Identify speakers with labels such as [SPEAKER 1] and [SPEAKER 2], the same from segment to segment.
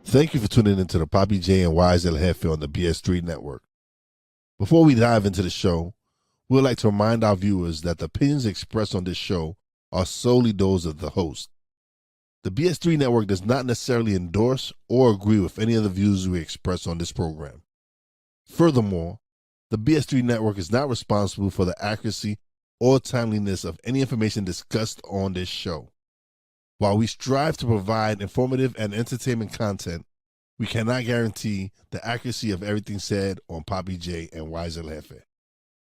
[SPEAKER 1] Thank you for tuning into the Papi Jae Wize Jefe on the BS3 network. Before we dive into the show, we would like to remind our viewers that the opinions expressed on this show are solely those of the host. The BS3 network does not necessarily endorse or agree with any of the views we express on this program. Furthermore, the BS3 network is not responsible for the accuracy or timeliness of any information discussed on this show. While we strive to provide informative and entertainment content, we cannot guarantee the accuracy of everything said on Papi Jae and Wize Jefe.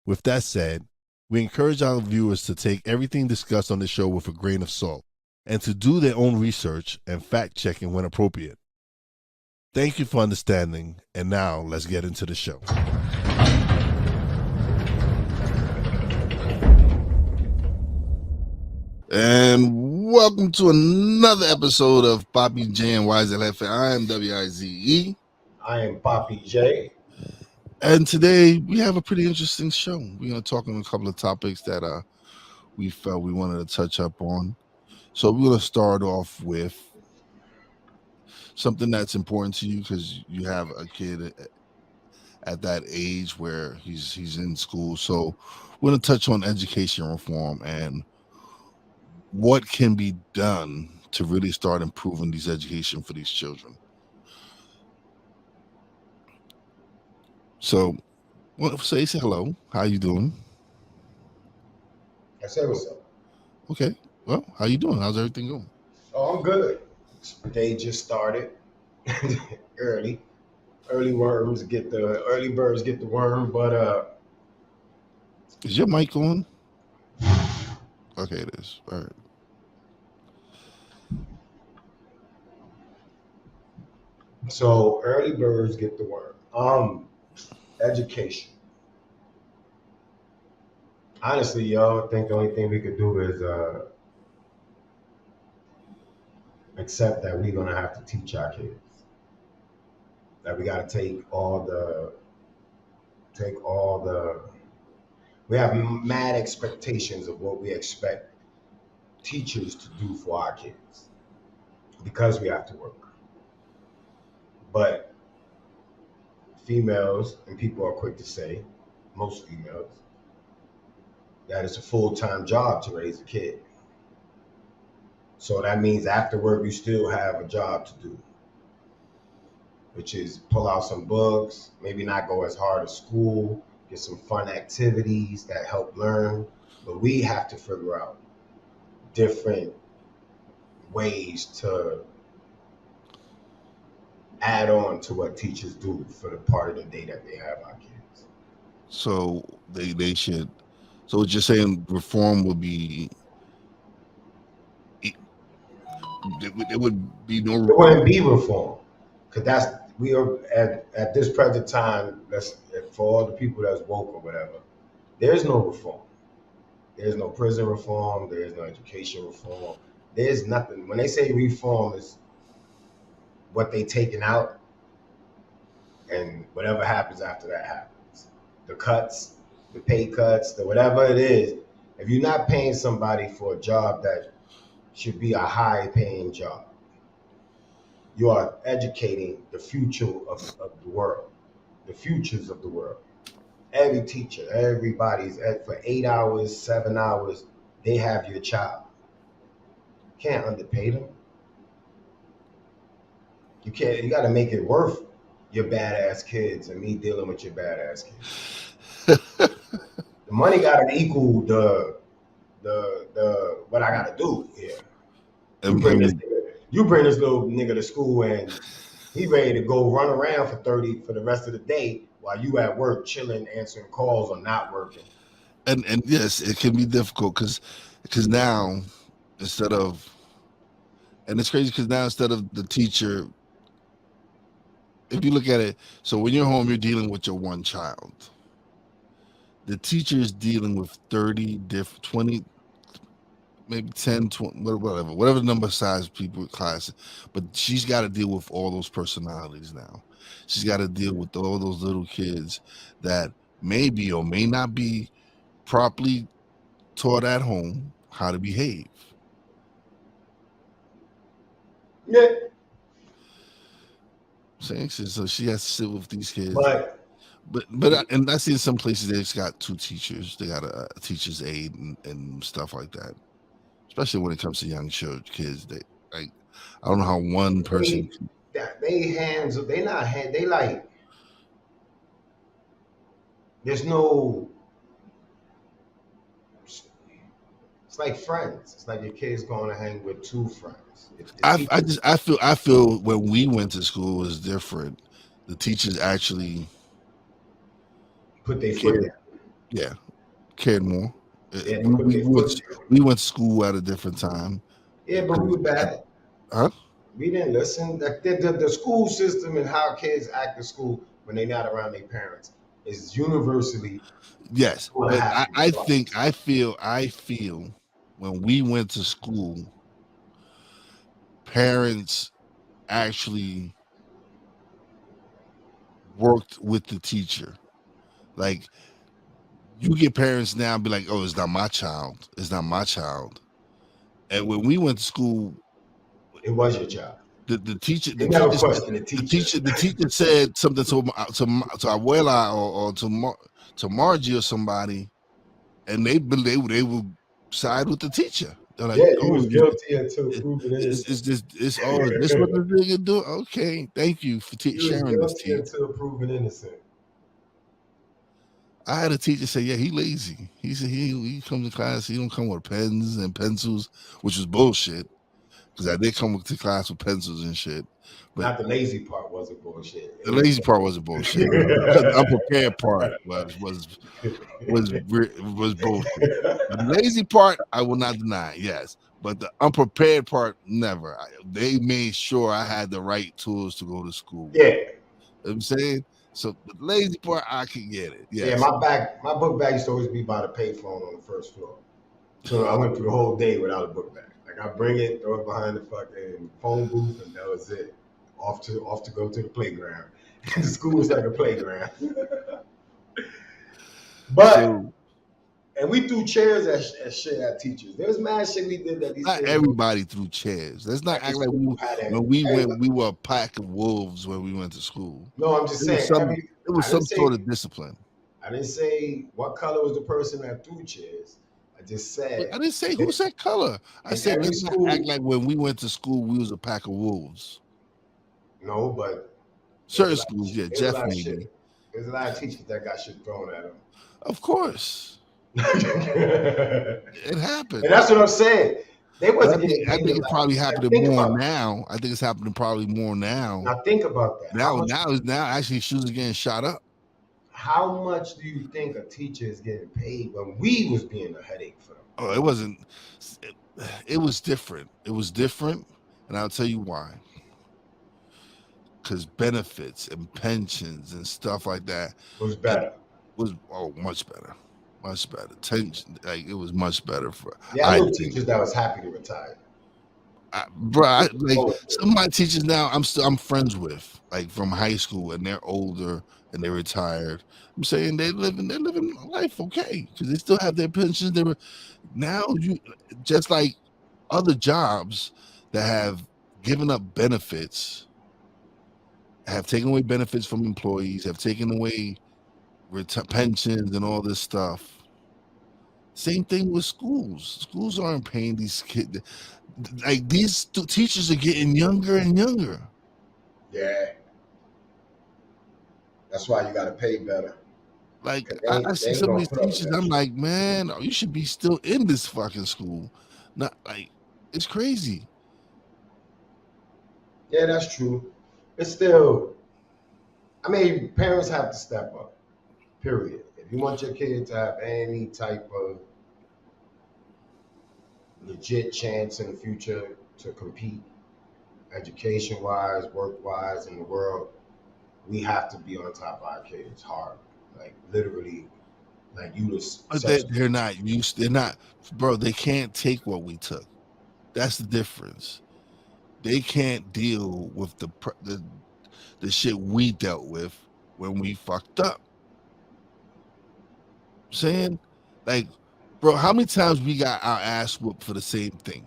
[SPEAKER 1] With that said, we encourage our viewers to take everything discussed on the show with a grain of salt and to do their own research and fact checking when appropriate. Thank you for understanding, and now let's get into the show. And welcome to another episode of Papi Jae and Wize Jefe. I am Wize.
[SPEAKER 2] I am Papi Jae.
[SPEAKER 1] And today we have a pretty interesting show. We're going to talk on a couple of topics that we felt we wanted to touch up on. So we're going to start off with something that's important to you because you have a kid at that age where he's in school. So we're going to touch on education reform and what can be done to really start improving these education for these children. So, well, say hello. How you doing?
[SPEAKER 2] I said what's up.
[SPEAKER 1] Okay. Well, how you doing? How's everything going?
[SPEAKER 2] Oh, I'm good. Day just started early. Early birds get the worm, but
[SPEAKER 1] Is your mic on? Okay, it is. All right.
[SPEAKER 2] so early birds get the worm. Education. Honestly, y'all, I think the only thing we could do is accept that we're gonna have to teach our kids. That we gotta take all the we have mad expectations of what we expect teachers to do for our kids because we have to work. But females, and people are quick to say, most females, that it's a full-time job to raise a kid. So that means after work, you still have a job to do, which is pull out some books, maybe not go as hard as school, get some fun activities that help learn. But we have to figure out different ways to add on to what teachers do for the part of the day that they have our kids.
[SPEAKER 1] So they should. So what you're saying, reform would be. It would be no.
[SPEAKER 2] It wouldn't be reform, because that's we are at this present time. That's for all the people that's woke or whatever. There's no reform. There's no prison reform. There's no education reform. There's nothing. When they say reform, is what they taking out, and whatever happens after that happens. The cuts, the pay cuts, the whatever it is. If you're not paying somebody for a job that should be a high paying job, you are educating the future of the world, the futures of the world. Every teacher, everybody's for 8 hours, 7 hours, they have your child. Can't underpay them. You can't. You got to make it worth your badass kids and me dealing with your badass kids. The money got to equal the what I got to do here. You bring this little nigga to school and he ready to go run around for the rest of the day while you at work chilling, answering calls or not working.
[SPEAKER 1] And yes, it can be difficult because now instead of and it's crazy because now instead of the teacher, if you look at it, so when you're home, you're dealing with your one child. The teacher is dealing with 30 different 20 maybe 10 20 whatever the number of size people class, but she's got to deal with all those personalities now. She's got to deal with all those little kids that maybe or may not be properly taught at home how to behave.
[SPEAKER 2] Yeah.
[SPEAKER 1] saying so she has to sit with these kids.
[SPEAKER 2] But
[SPEAKER 1] And I see in some places they've got two teachers. They got a teacher's aide and stuff like that. Especially when it comes to young children, kids. They like I don't know how one person.
[SPEAKER 2] they not hand they like there's no it's like friends. It's like your kids going to hang with two friends.
[SPEAKER 1] I feel when we went to school was different. The teachers actually
[SPEAKER 2] put their foot down.
[SPEAKER 1] Yeah, cared more.
[SPEAKER 2] Yeah, they put their foot down.
[SPEAKER 1] We went to school at a different time.
[SPEAKER 2] Yeah, but we were bad.
[SPEAKER 1] Huh?
[SPEAKER 2] We didn't listen. The school system and how kids act in school when they're not around their parents is universally.
[SPEAKER 1] Yes, but I feel when we went to school, parents actually worked with the teacher. Like you get parents now be like, "Oh, it's not my child. It's not my child." And when we went to school,
[SPEAKER 2] it was your child.
[SPEAKER 1] The teacher,
[SPEAKER 2] the
[SPEAKER 1] teacher said something to Abuela or to Margie or somebody, and they would side with the teacher. They're like,
[SPEAKER 2] yeah, you was guilty until proven innocent.
[SPEAKER 1] It's all this what the nigga do? Okay, thank you for sharing this.
[SPEAKER 2] Guilty until proven innocent.
[SPEAKER 1] I had a teacher say, "Yeah, he lazy." He said he comes to class, he don't come with pens and pencils, which was bullshit. Because I did come to class with pencils and shit. But
[SPEAKER 2] not the lazy part wasn't bullshit.
[SPEAKER 1] The lazy part wasn't bullshit. The unprepared part was bullshit. The lazy part, I will not deny, yes. But the unprepared part, never. They made sure I had the right tools to go to school.
[SPEAKER 2] Yeah.
[SPEAKER 1] You know what I'm saying? So the lazy part, I could get it. Yes.
[SPEAKER 2] Yeah, my book bag used to always be by the payphone on the first floor. So I went through the whole day without a book bag. Like I bring it, throw it behind the fucking phone booth, and that was it. Off to go to the playground. The school was like a playground. And we threw chairs at shit at teachers. There was mad shit we did that these
[SPEAKER 1] not everybody threw chairs. Let's not act like when we went, we were a pack of wolves when we went to school.
[SPEAKER 2] No, I'm just saying.
[SPEAKER 1] It was some sort of discipline.
[SPEAKER 2] I didn't say what color was the person that threw chairs. I just said.
[SPEAKER 1] I didn't say who said color. I said let's not act like when we went to school we was a pack of wolves.
[SPEAKER 2] No, but
[SPEAKER 1] certain schools, yeah, Jefe maybe.
[SPEAKER 2] There's a lot of teachers that got shit thrown at them.
[SPEAKER 1] Of course. It happened.
[SPEAKER 2] And that's what I'm saying. They wasn't.
[SPEAKER 1] I think it's probably happening more now. I think it's happening probably more now.
[SPEAKER 2] Now think about that.
[SPEAKER 1] Now actually shoes are getting shot up.
[SPEAKER 2] How much do you think a teacher is getting paid when we was being a headache for them?
[SPEAKER 1] Oh, it wasn't. It was different. It was different, and I'll tell you why. Because benefits and pensions and stuff like that
[SPEAKER 2] was better.
[SPEAKER 1] Much better. Much better. It was much better for.
[SPEAKER 2] Yeah, I know teachers that was happy to retire.
[SPEAKER 1] Some of my teachers now I'm friends with, like from high school, and they're older and they're retired. I'm saying they're living life okay because they still have their pensions. Now you just like other jobs that have given up benefits, have taken away benefits from employees, have taken away pensions and all this stuff. Same thing with schools. Schools aren't paying these kids. Like these teachers are getting younger and younger.
[SPEAKER 2] Yeah. That's why you got to pay better.
[SPEAKER 1] Like I see some of these teachers, I'm like, man, you should be still in this fucking school. Not like it's crazy.
[SPEAKER 2] Yeah, that's true. It's still, I mean, parents have to step up. Period. If you want your kid to have any type of legit chance in the future to compete education-wise, work-wise in the world, we have to be on top of our kids hard. Like literally, like you just.
[SPEAKER 1] They're not used. They're not, bro. They can't take what we took. That's the difference. They can't deal with the shit we dealt with when we fucked up. I'm saying, like, bro, how many times we got our ass whooped for the same thing?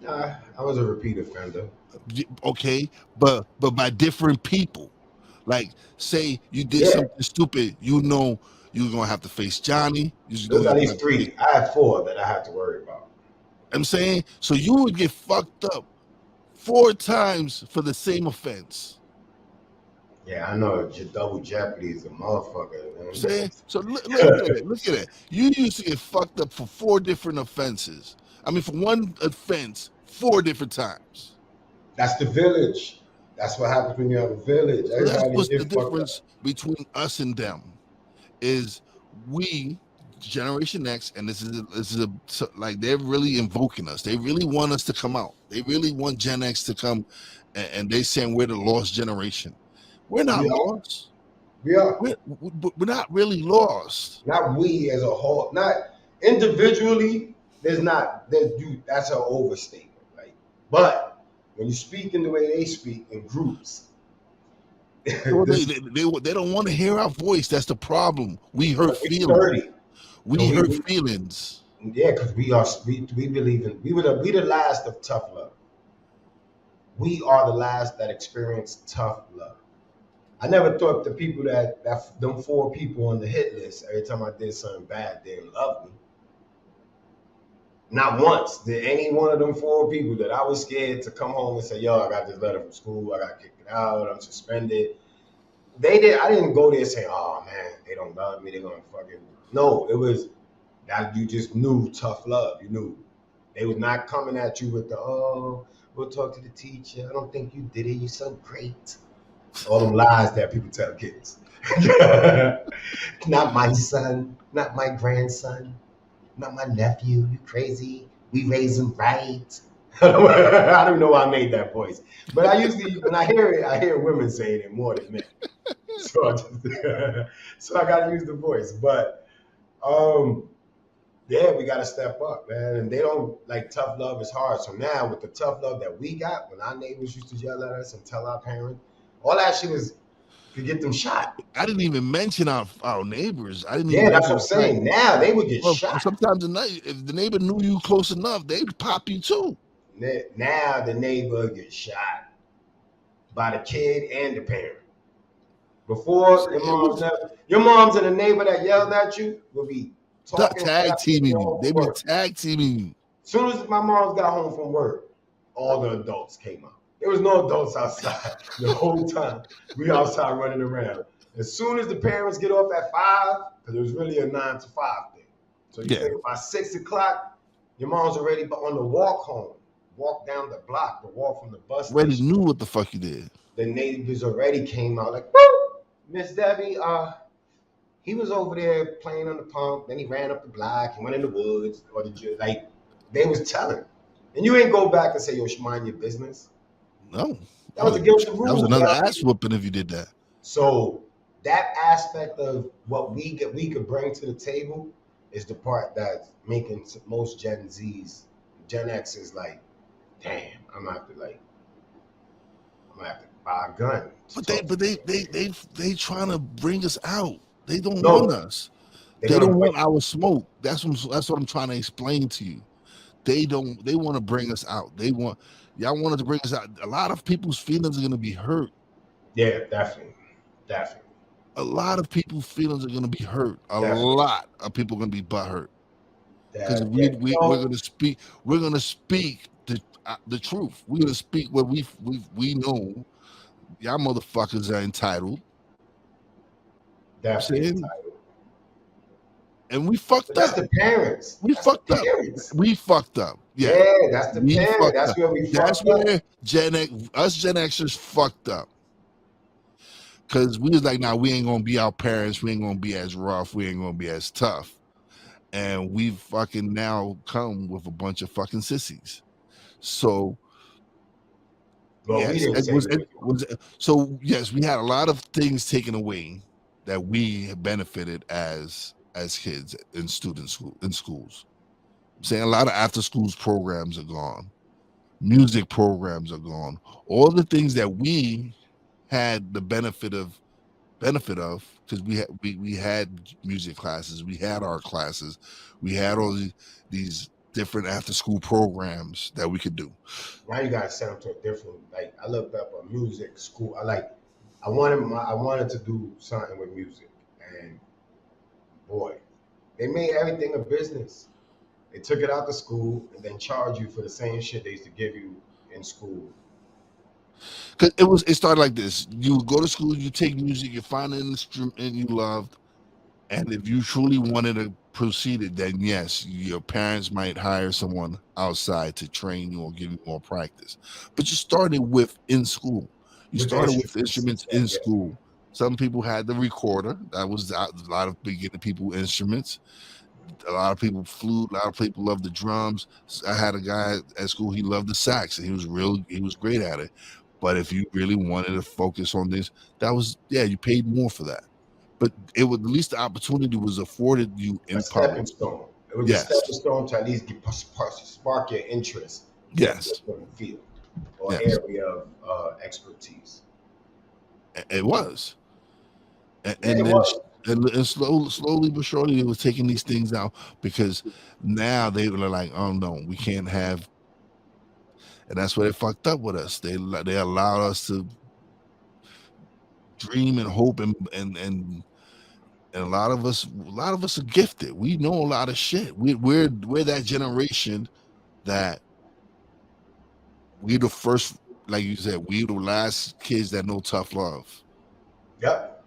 [SPEAKER 2] I was a repeat offender.
[SPEAKER 1] Okay, but by different people. Like, say you did
[SPEAKER 2] Yeah,
[SPEAKER 1] something stupid, you know you're gonna have to face Johnny. You know
[SPEAKER 2] there's
[SPEAKER 1] you're
[SPEAKER 2] at
[SPEAKER 1] gonna
[SPEAKER 2] least
[SPEAKER 1] have to face.
[SPEAKER 2] three. I had four that I had to worry about.
[SPEAKER 1] I'm saying so you would get fucked up 4 times for the same offense.
[SPEAKER 2] Yeah, I know. Double jeopardy is a motherfucker.
[SPEAKER 1] I'm
[SPEAKER 2] Man.
[SPEAKER 1] saying so. Look at it. Look at it. You used to get fucked up for 4 different offenses. I mean, for one offense, 4 different times.
[SPEAKER 2] That's the village. That's what happens when you have a village.
[SPEAKER 1] So that's
[SPEAKER 2] Everybody
[SPEAKER 1] what's the
[SPEAKER 2] get fucked
[SPEAKER 1] difference
[SPEAKER 2] up.
[SPEAKER 1] between us and them. Is we Generation X, and like they're really invoking us. They really want us to come out. They really want Gen X to come, and they saying we're the lost generation. We're not
[SPEAKER 2] We are.
[SPEAKER 1] lost.
[SPEAKER 2] We are.
[SPEAKER 1] We're not really lost.
[SPEAKER 2] Not we as a whole. Not individually. There's not. There's you. That's an overstatement. Like, but when you speak in the way they speak in groups,
[SPEAKER 1] Well,
[SPEAKER 2] this
[SPEAKER 1] they don't want to hear our voice. That's the problem. We hurt
[SPEAKER 2] we
[SPEAKER 1] feelings.
[SPEAKER 2] 30. So
[SPEAKER 1] We hurt feelings.
[SPEAKER 2] yeah, because we believe in we the last of tough love. We are the last that experienced tough love. I never thought the people that them four people on the hit list, every time I did something bad, they loved me. Not once did any one of them four people that I was scared to come home and say, "Yo, I got this letter from school. I got kicked out. I'm suspended." They did. I didn't go there saying, "Oh man, they don't love me. They're gonna fucking." No, it was that you just knew tough love. You knew they was not coming at you with the "Oh, we'll talk to the teacher. I don't think you did it. You're so great." All them lies that people tell kids. Not my son, not my grandson, not my nephew. You crazy? We raise him right. I don't know why I made that voice, but I usually when I hear it, I hear women saying it more than men. So I just, so I gotta use the voice. But um, yeah, we gotta step up, man. And they don't like tough love is hard. So now with the tough love that we got, when our neighbors used to yell at us and tell our parents, all that shit was to get them shot.
[SPEAKER 1] I didn't even mention our neighbors. I didn't
[SPEAKER 2] Yeah,
[SPEAKER 1] even
[SPEAKER 2] that's what I'm
[SPEAKER 1] mention like,
[SPEAKER 2] saying. Now they would get
[SPEAKER 1] well,
[SPEAKER 2] shot.
[SPEAKER 1] sometimes the night if the neighbor knew you close enough, they'd pop you too.
[SPEAKER 2] Now the neighbor gets shot by the kid and the parent. Before
[SPEAKER 1] It was
[SPEAKER 2] your mom's and the neighbor that yelled at you will be talking
[SPEAKER 1] tag
[SPEAKER 2] crap when you're
[SPEAKER 1] teaming you.
[SPEAKER 2] home
[SPEAKER 1] They
[SPEAKER 2] from
[SPEAKER 1] be
[SPEAKER 2] work.
[SPEAKER 1] tag teaming you.
[SPEAKER 2] As soon as my mom's got home from work, all the adults came out. There was no adults outside the whole time. We outside running around. As soon as the parents get off at 5, because it was really a 9 to 5 thing. So you
[SPEAKER 1] Yeah,
[SPEAKER 2] figure by 6 o'clock, your mom's already on the walk home, walk down the block, the walk from the bus
[SPEAKER 1] already
[SPEAKER 2] station.
[SPEAKER 1] knew what the fuck you did.
[SPEAKER 2] The neighbors already came out like, woo, Miss Debbie, he was over there playing on the pump. Then he ran up the block. He went in the woods. Or like they was telling, and you ain't go back and say, "Yo, mind your business."
[SPEAKER 1] No,
[SPEAKER 2] That was against the
[SPEAKER 1] that was
[SPEAKER 2] rules.
[SPEAKER 1] another ass whooping if you did that.
[SPEAKER 2] So that aspect of what we could bring to the table is the part that's making most Gen Zs, Gen X is like, damn, I'm gonna have to buy a gun to
[SPEAKER 1] But they
[SPEAKER 2] talk to
[SPEAKER 1] but
[SPEAKER 2] them.
[SPEAKER 1] they trying to bring us out. They don't want
[SPEAKER 2] No,
[SPEAKER 1] us.
[SPEAKER 2] they're
[SPEAKER 1] They
[SPEAKER 2] gonna
[SPEAKER 1] don't
[SPEAKER 2] bring.
[SPEAKER 1] want our smoke. That's what I'm trying to explain to you. They want to bring us out. Y'all wanted to bring us out. A lot of people's feelings are gonna be hurt.
[SPEAKER 2] Yeah, definitely, definitely,
[SPEAKER 1] A lot of people's feelings are gonna be hurt. A
[SPEAKER 2] definitely.
[SPEAKER 1] lot of people are gonna be butthurt because
[SPEAKER 2] That yeah,
[SPEAKER 1] we're gonna speak. We're gonna speak the truth. We're gonna speak what we know. Y'all motherfuckers are entitled. I'm
[SPEAKER 2] definitely
[SPEAKER 1] saying,
[SPEAKER 2] entitled.
[SPEAKER 1] and we
[SPEAKER 2] But
[SPEAKER 1] fucked
[SPEAKER 2] that's
[SPEAKER 1] up.
[SPEAKER 2] the parents.
[SPEAKER 1] We
[SPEAKER 2] That's the
[SPEAKER 1] fucked up.
[SPEAKER 2] parents.
[SPEAKER 1] We fucked up. Yeah,
[SPEAKER 2] Yeah, that's the
[SPEAKER 1] we
[SPEAKER 2] parents.
[SPEAKER 1] fucked
[SPEAKER 2] That's
[SPEAKER 1] up.
[SPEAKER 2] where we
[SPEAKER 1] That's
[SPEAKER 2] fucked up.
[SPEAKER 1] where Gen Xers fucked up. Cause we was like, nah, we ain't gonna be our parents. We ain't gonna be as rough. We ain't gonna be as tough. And we fucking now come with a bunch of fucking sissies. So
[SPEAKER 2] Well, we
[SPEAKER 1] yes,
[SPEAKER 2] didn't say we
[SPEAKER 1] it
[SPEAKER 2] were doing
[SPEAKER 1] was so yes, we had a lot of things taken away that we benefited as kids in schools. I'm saying a lot of after schools programs are gone. Music programs are gone. All the things that we had the benefit of because we had music classes, we had art classes, we had all these different after school programs that we could do.
[SPEAKER 2] Now you gotta send them to a different. Like I looked up a music school. I wanted to do something with music, and boy, they made everything a business. They took it out to school and then charge you for the same shit they used to give you in school.
[SPEAKER 1] Cause it started like this. You go to school, you take music, you find an instrument you loved, and if you truly wanted to proceed it, then yes, your parents might hire someone outside to train you or give you more practice. But you started with in school. You
[SPEAKER 2] With the
[SPEAKER 1] started with
[SPEAKER 2] instruments.
[SPEAKER 1] instruments in
[SPEAKER 2] Yeah.
[SPEAKER 1] school. Some people had the recorder. That was a lot of beginning people instruments. A lot of people flute. A lot of people loved the drums. I had a guy at school. He loved the sax, and he was great at it. But if you really wanted to focus on this, that was you paid more for that. But it was at least the opportunity was afforded you
[SPEAKER 2] A
[SPEAKER 1] in public.
[SPEAKER 2] stepping stone. It was a
[SPEAKER 1] Yes,
[SPEAKER 2] stepping stone to at least spark your interest in a
[SPEAKER 1] yes,
[SPEAKER 2] different field or
[SPEAKER 1] yes.
[SPEAKER 2] area of expertise.
[SPEAKER 1] It was,
[SPEAKER 2] Yeah,
[SPEAKER 1] and
[SPEAKER 2] it
[SPEAKER 1] then
[SPEAKER 2] was.
[SPEAKER 1] slowly but surely, they was taking these things out because now they were like, oh no, we can't have, and that's where they fucked up with us. They allowed us to dream and hope and a lot of us are gifted. We know a lot of shit. We're that generation that we the first, like you said, we the last kids that know tough love.
[SPEAKER 2] Yep.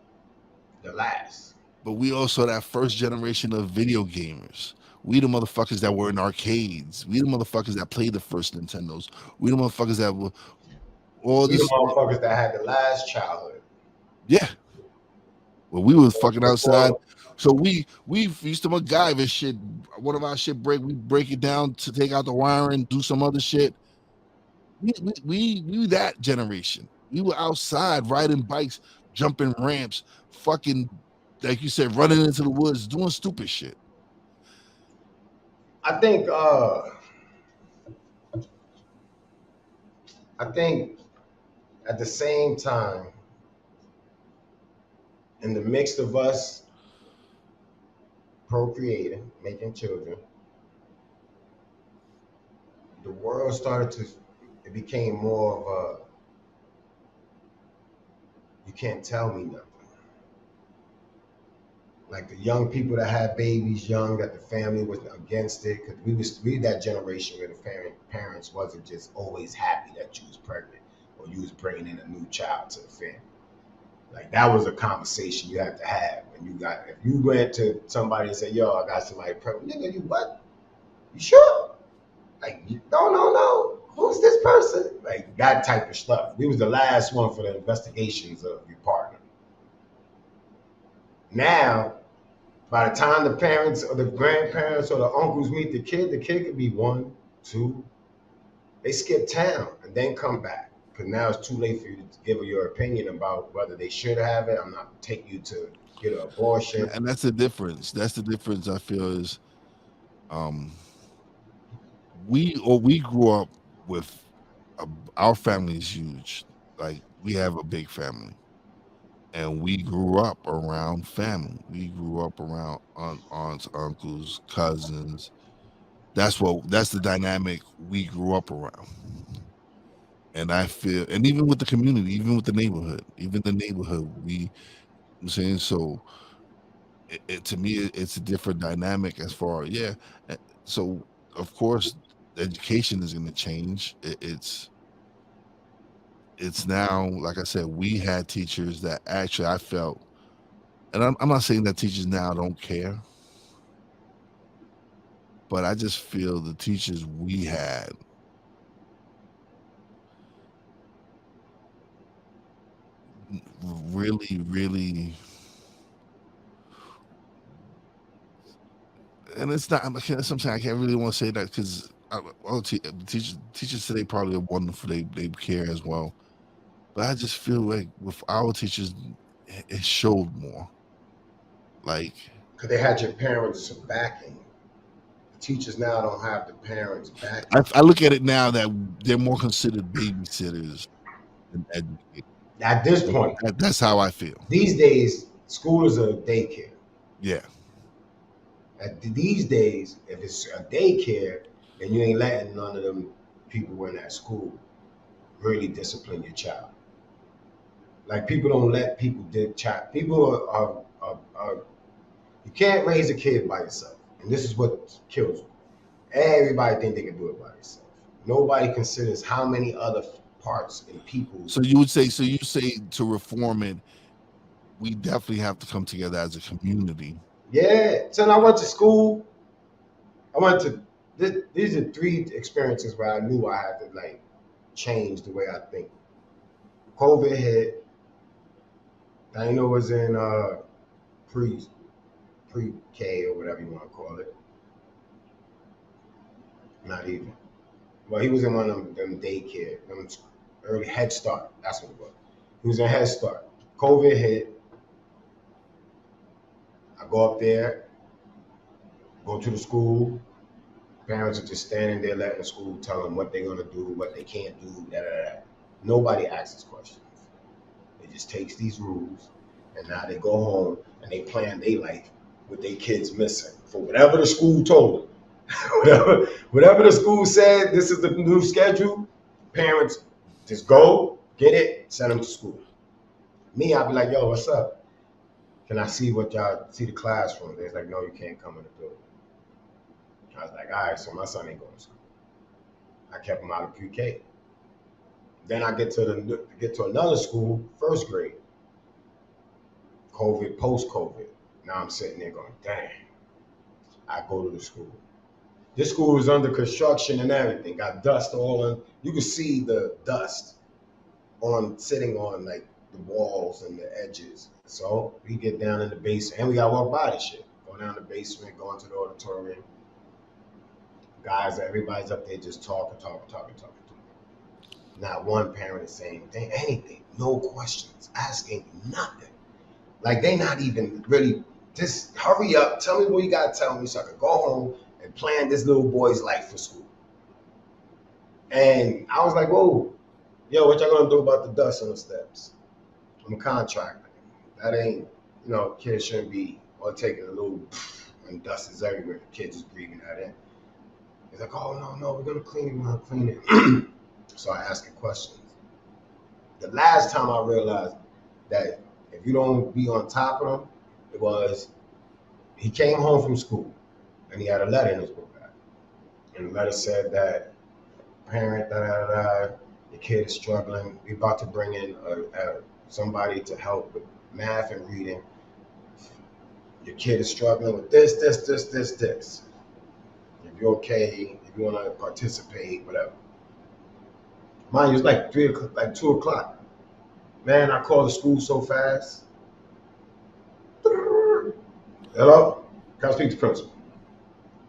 [SPEAKER 2] The last.
[SPEAKER 1] But we also that first generation of video gamers. We the motherfuckers that were in arcades. We the motherfuckers that played the first Nintendos. We the motherfuckers that were all
[SPEAKER 2] We the
[SPEAKER 1] this.
[SPEAKER 2] motherfuckers that had the last childhood.
[SPEAKER 1] Yeah. Well, we was fucking outside.
[SPEAKER 2] Before,
[SPEAKER 1] So we used to MacGyver shit. One of our shit we break it down to take out the wiring, do some other shit. We that generation. We were outside riding bikes, jumping ramps, fucking like you said, running into the woods, doing stupid shit.
[SPEAKER 2] I think I think at the same time, in the mix of us procreating, making children, the world started to, it became more of a, you can't tell me nothing. Like the young people that had babies young, that the family was against it, because we that generation where the parents wasn't just always happy that you was pregnant or you was bringing in a new child to the family. Like that was a conversation you had to have. And if you went to somebody and said, "Yo, I got somebody pregnant," nigga, you what? You sure? Like, no. Who's this person? Like that type of stuff. We was the last one for the investigations of your partner. Now, by the time the parents or the grandparents or the uncles meet the kid could be 1, 2. They skip town and then come back. Because now it's too late for you to give your opinion about whether they should have it. I'm not taking you to get an abortion.
[SPEAKER 1] And that's the difference. That's the difference I feel is um we grew up with our family is huge. Like we have a big family. And we grew up around family. We grew up around aunts, uncles, cousins. That's the dynamic we grew up around. And I feel, and even with the community, even with the neighborhood, I'm saying so. To me, it's a different dynamic as far, yeah. So of course, education is going to change. It's now, like I said, we had teachers that actually I felt, and I'm not saying that teachers now don't care, but I just feel the teachers we had really, and it's not. Sometimes I can't really want to say that because all teachers today probably are wonderful. They care as well, but I just feel like with our teachers, it showed more. Like
[SPEAKER 2] Because they had your parents backing. The teachers now don't have the parents backing.
[SPEAKER 1] I look at it now that they're more considered babysitters than educators.
[SPEAKER 2] At this point,
[SPEAKER 1] That's how I feel.
[SPEAKER 2] these days, school is a daycare.
[SPEAKER 1] Yeah.
[SPEAKER 2] These days, if it's a daycare, and you ain't letting none of them people in that school really discipline your child. Like people don't let people child. People are you can't raise a kid by yourself, and this is what kills them. Everybody think they can do it by themselves. Nobody considers how many other parts and people.
[SPEAKER 1] So you say to reform it, we definitely have to come together as a community.
[SPEAKER 2] Yeah. So I went to school. I went to these are three experiences where I knew I had to like change the way I think. COVID hit. I didn't know it was in pre pre K or whatever you want to call it. Not even. Well, he was in one of them daycare, them early Head Start. That's what it was. He was in Head Start. COVID hit. I go up there, go to the school. Parents are just standing there letting the school tell them what they're gonna do, what they can't do, da da da. Nobody asks questions. They just takes these rules, and now they go home and they plan their life with their kids missing for whatever the school told them. whatever the school said, this is the new schedule. Parents just go get it, send them to school. Me, I'd be like, yo, what's up? Can I see what y'all see the classroom? They're like, no, you can't come in the building. I was like, all right, so my son ain't going to school. I kept him out of pre-K. Then I get to another school, first grade. COVID, post-COVID. Now I'm sitting there going, dang. I go to the school. This school is under construction and everything. Got dust all in. You can see the dust sitting on like the walls and the edges. So we get down in the basement and we gotta walk by this shit. Go down the basement, go into the auditorium. Guys, everybody's up there just talking. Not one parent is saying anything, no questions, asking nothing. Like they not even really, just hurry up, tell me what you gotta tell me so I can go home and plan this little boy's life for school. And I was like, whoa, yo, what y'all gonna do about the dust on the steps? I'm a contractor. That ain't, kids shouldn't be all taking a little, and dust is everywhere. The kids is breathing that in. He's like, oh, no, we're gonna clean it. So I asked him questions. The last time I realized that if you don't be on top of them, it was, he came home from school and he had a letter in his book bag. And the letter said that parent, the kid is struggling. We're about to bring in somebody to help with math and reading. Your kid is struggling with this. If you're okay, if you want to participate, whatever. Mind you, it's like 2 o'clock. Man, I called the school so fast. Hello? Can I speak to the principal?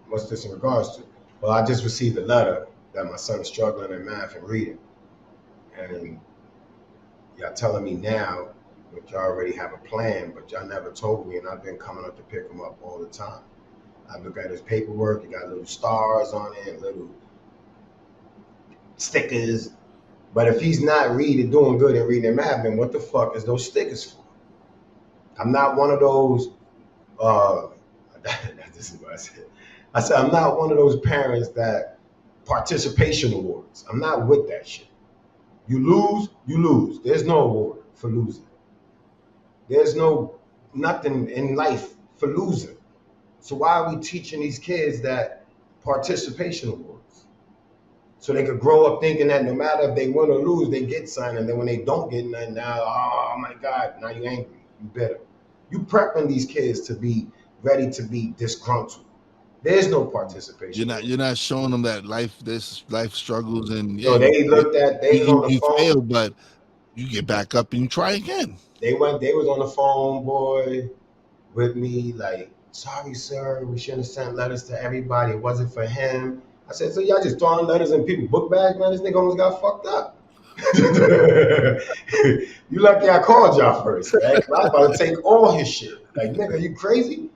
[SPEAKER 2] What's this in regards to? Well, I just received a letter that my son is struggling in math and reading. And y'all telling me now that y'all already have a plan, but y'all never told me, and I've been coming up to pick him up all the time. I look at his paperwork, he got little stars on it, little stickers. But if he's not doing good and reading and math, then what the fuck is those stickers for? I'm not one of those, this is what I said. I said, I'm not one of those parents that participation awards. I'm not with that shit. You lose. There's no award for losing. There's nothing in life for losing. So why are we teaching these kids that participation awards? So they could grow up thinking that no matter if they win or lose, they get something. And then when they don't get nothing, now, oh my God, now you angry, you bitter. You prepping these kids to be ready to be disgruntled. There's no participation.
[SPEAKER 1] You're not showing them that life struggles and
[SPEAKER 2] So they looked at, they was on the phone.
[SPEAKER 1] You fail, but you get back up and you try again.
[SPEAKER 2] They was on the phone, boy, with me, like, sorry, sir, we shouldn't have sent letters to everybody. It wasn't for him. I said, so y'all just throwing letters in people's book bags, man? This nigga almost got fucked up. You lucky I called y'all first, man. I was about to take all his shit. Like, nigga, you crazy?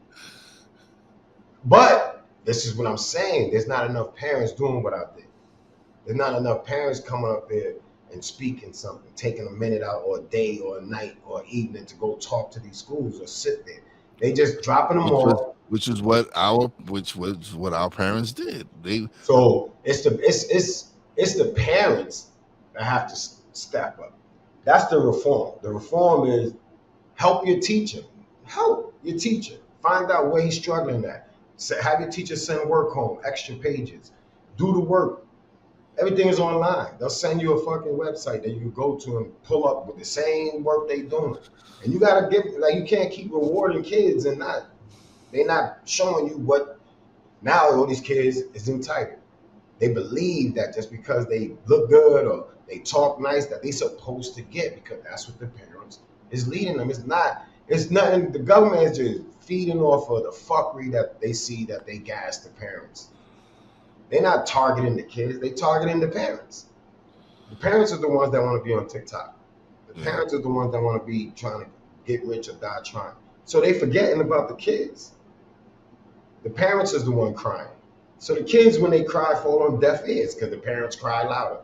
[SPEAKER 2] But this is what I'm saying. There's not enough parents doing what I did. There's not enough parents coming up there and speaking something, taking a minute out or a day or a night or evening to go talk to these schools or sit there. They just dropping them off.
[SPEAKER 1] which was what our parents did.
[SPEAKER 2] So it's the parents that have to step up. That's the reform. The reform is help your teacher. Help your teacher. Find out where he's struggling at. Have your teacher send work home, extra pages. Do the work. Everything is online. They'll send you a fucking website that you can go to and pull up with the same work they doing. And you gotta give, like, you can't keep rewarding kids and they're not showing you what. Now all these kids is entitled. They believe that just because they look good or they talk nice that they supposed to get, because that's what the parents is leading them. It's nothing. The government is just feeding off of the fuckery that they see that they gas the parents. They're not targeting the kids, they targeting the parents. The parents are the ones that want to be on TikTok. The parents are the ones that want to be trying to get rich or die trying. So they forgetting about the kids. The parents is the one crying. So the kids, when they cry, fall on deaf ears because the parents cry louder.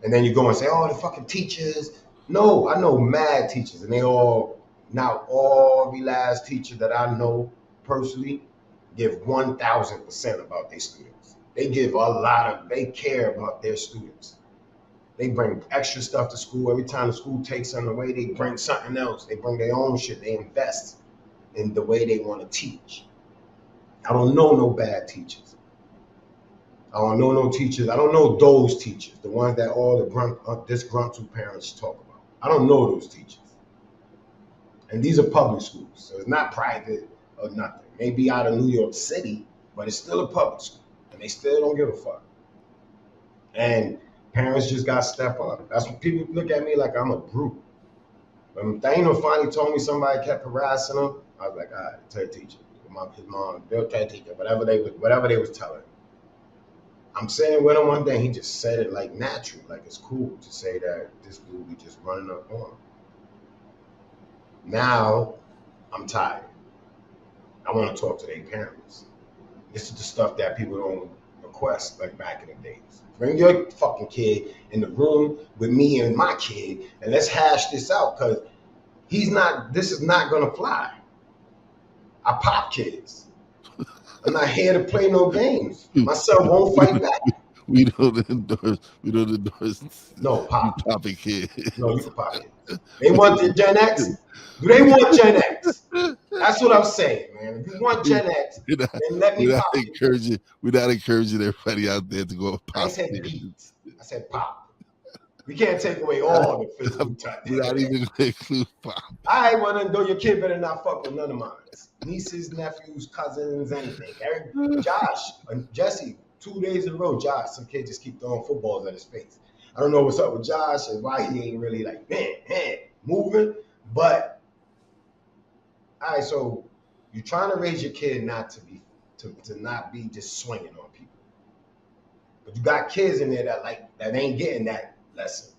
[SPEAKER 2] And then you go and say, oh, the fucking teachers. No, I know mad teachers, and every last teacher that I know personally give 1,000% about their students. They care about their students. They bring extra stuff to school. Every time the school takes something away, they bring something else. They bring their own shit. They invest in the way they want to teach. I don't know no bad teachers. I don't know no teachers. I don't know those teachers, the ones that all the disgruntled parents talk about. I don't know those teachers. And these are public schools, so it's not private or nothing. Maybe out of New York City, but it's still a public school, and they still don't give a fuck. And parents just got to step up. That's when people look at me like I'm a brute. When Daniel finally told me somebody kept harassing him, I was like, all right, tell the teacher. His mom, they'll tell the teacher, whatever they was telling him. I'm sitting with him one day, he just said it like natural, like it's cool to say that this dude be just running up on him. Now, I'm tired. I want to talk to their parents. This is the stuff that people don't request like back in the days. Bring your fucking kid in the room with me and my kid, and let's hash this out, because this is not gonna fly. I pop kids. I'm not here to play no games. My son won't fight back.
[SPEAKER 1] We don't endorse.
[SPEAKER 2] No, pop.
[SPEAKER 1] Poppy kid.
[SPEAKER 2] No, you can pop kids. They want the Gen X. Do they want Gen X? That's what I'm saying, man. If you want Gen X, then let me pop it.
[SPEAKER 1] We're not encouraging everybody out there to go pop.
[SPEAKER 2] I said kids. I said pop. We can't take away all the physical touch.
[SPEAKER 1] We're not even going to include pop.
[SPEAKER 2] I want to know your kid better not fuck with none of mine. Nieces, nephews, cousins, anything. Josh and Jesse, 2 days in a row, Josh, some kid just keep throwing footballs at his face. I don't know what's up with Josh and why he ain't really like, moving. But, all right, so you're trying to raise your kid not to not be just swinging on people. But you got kids in there that ain't getting that lesson.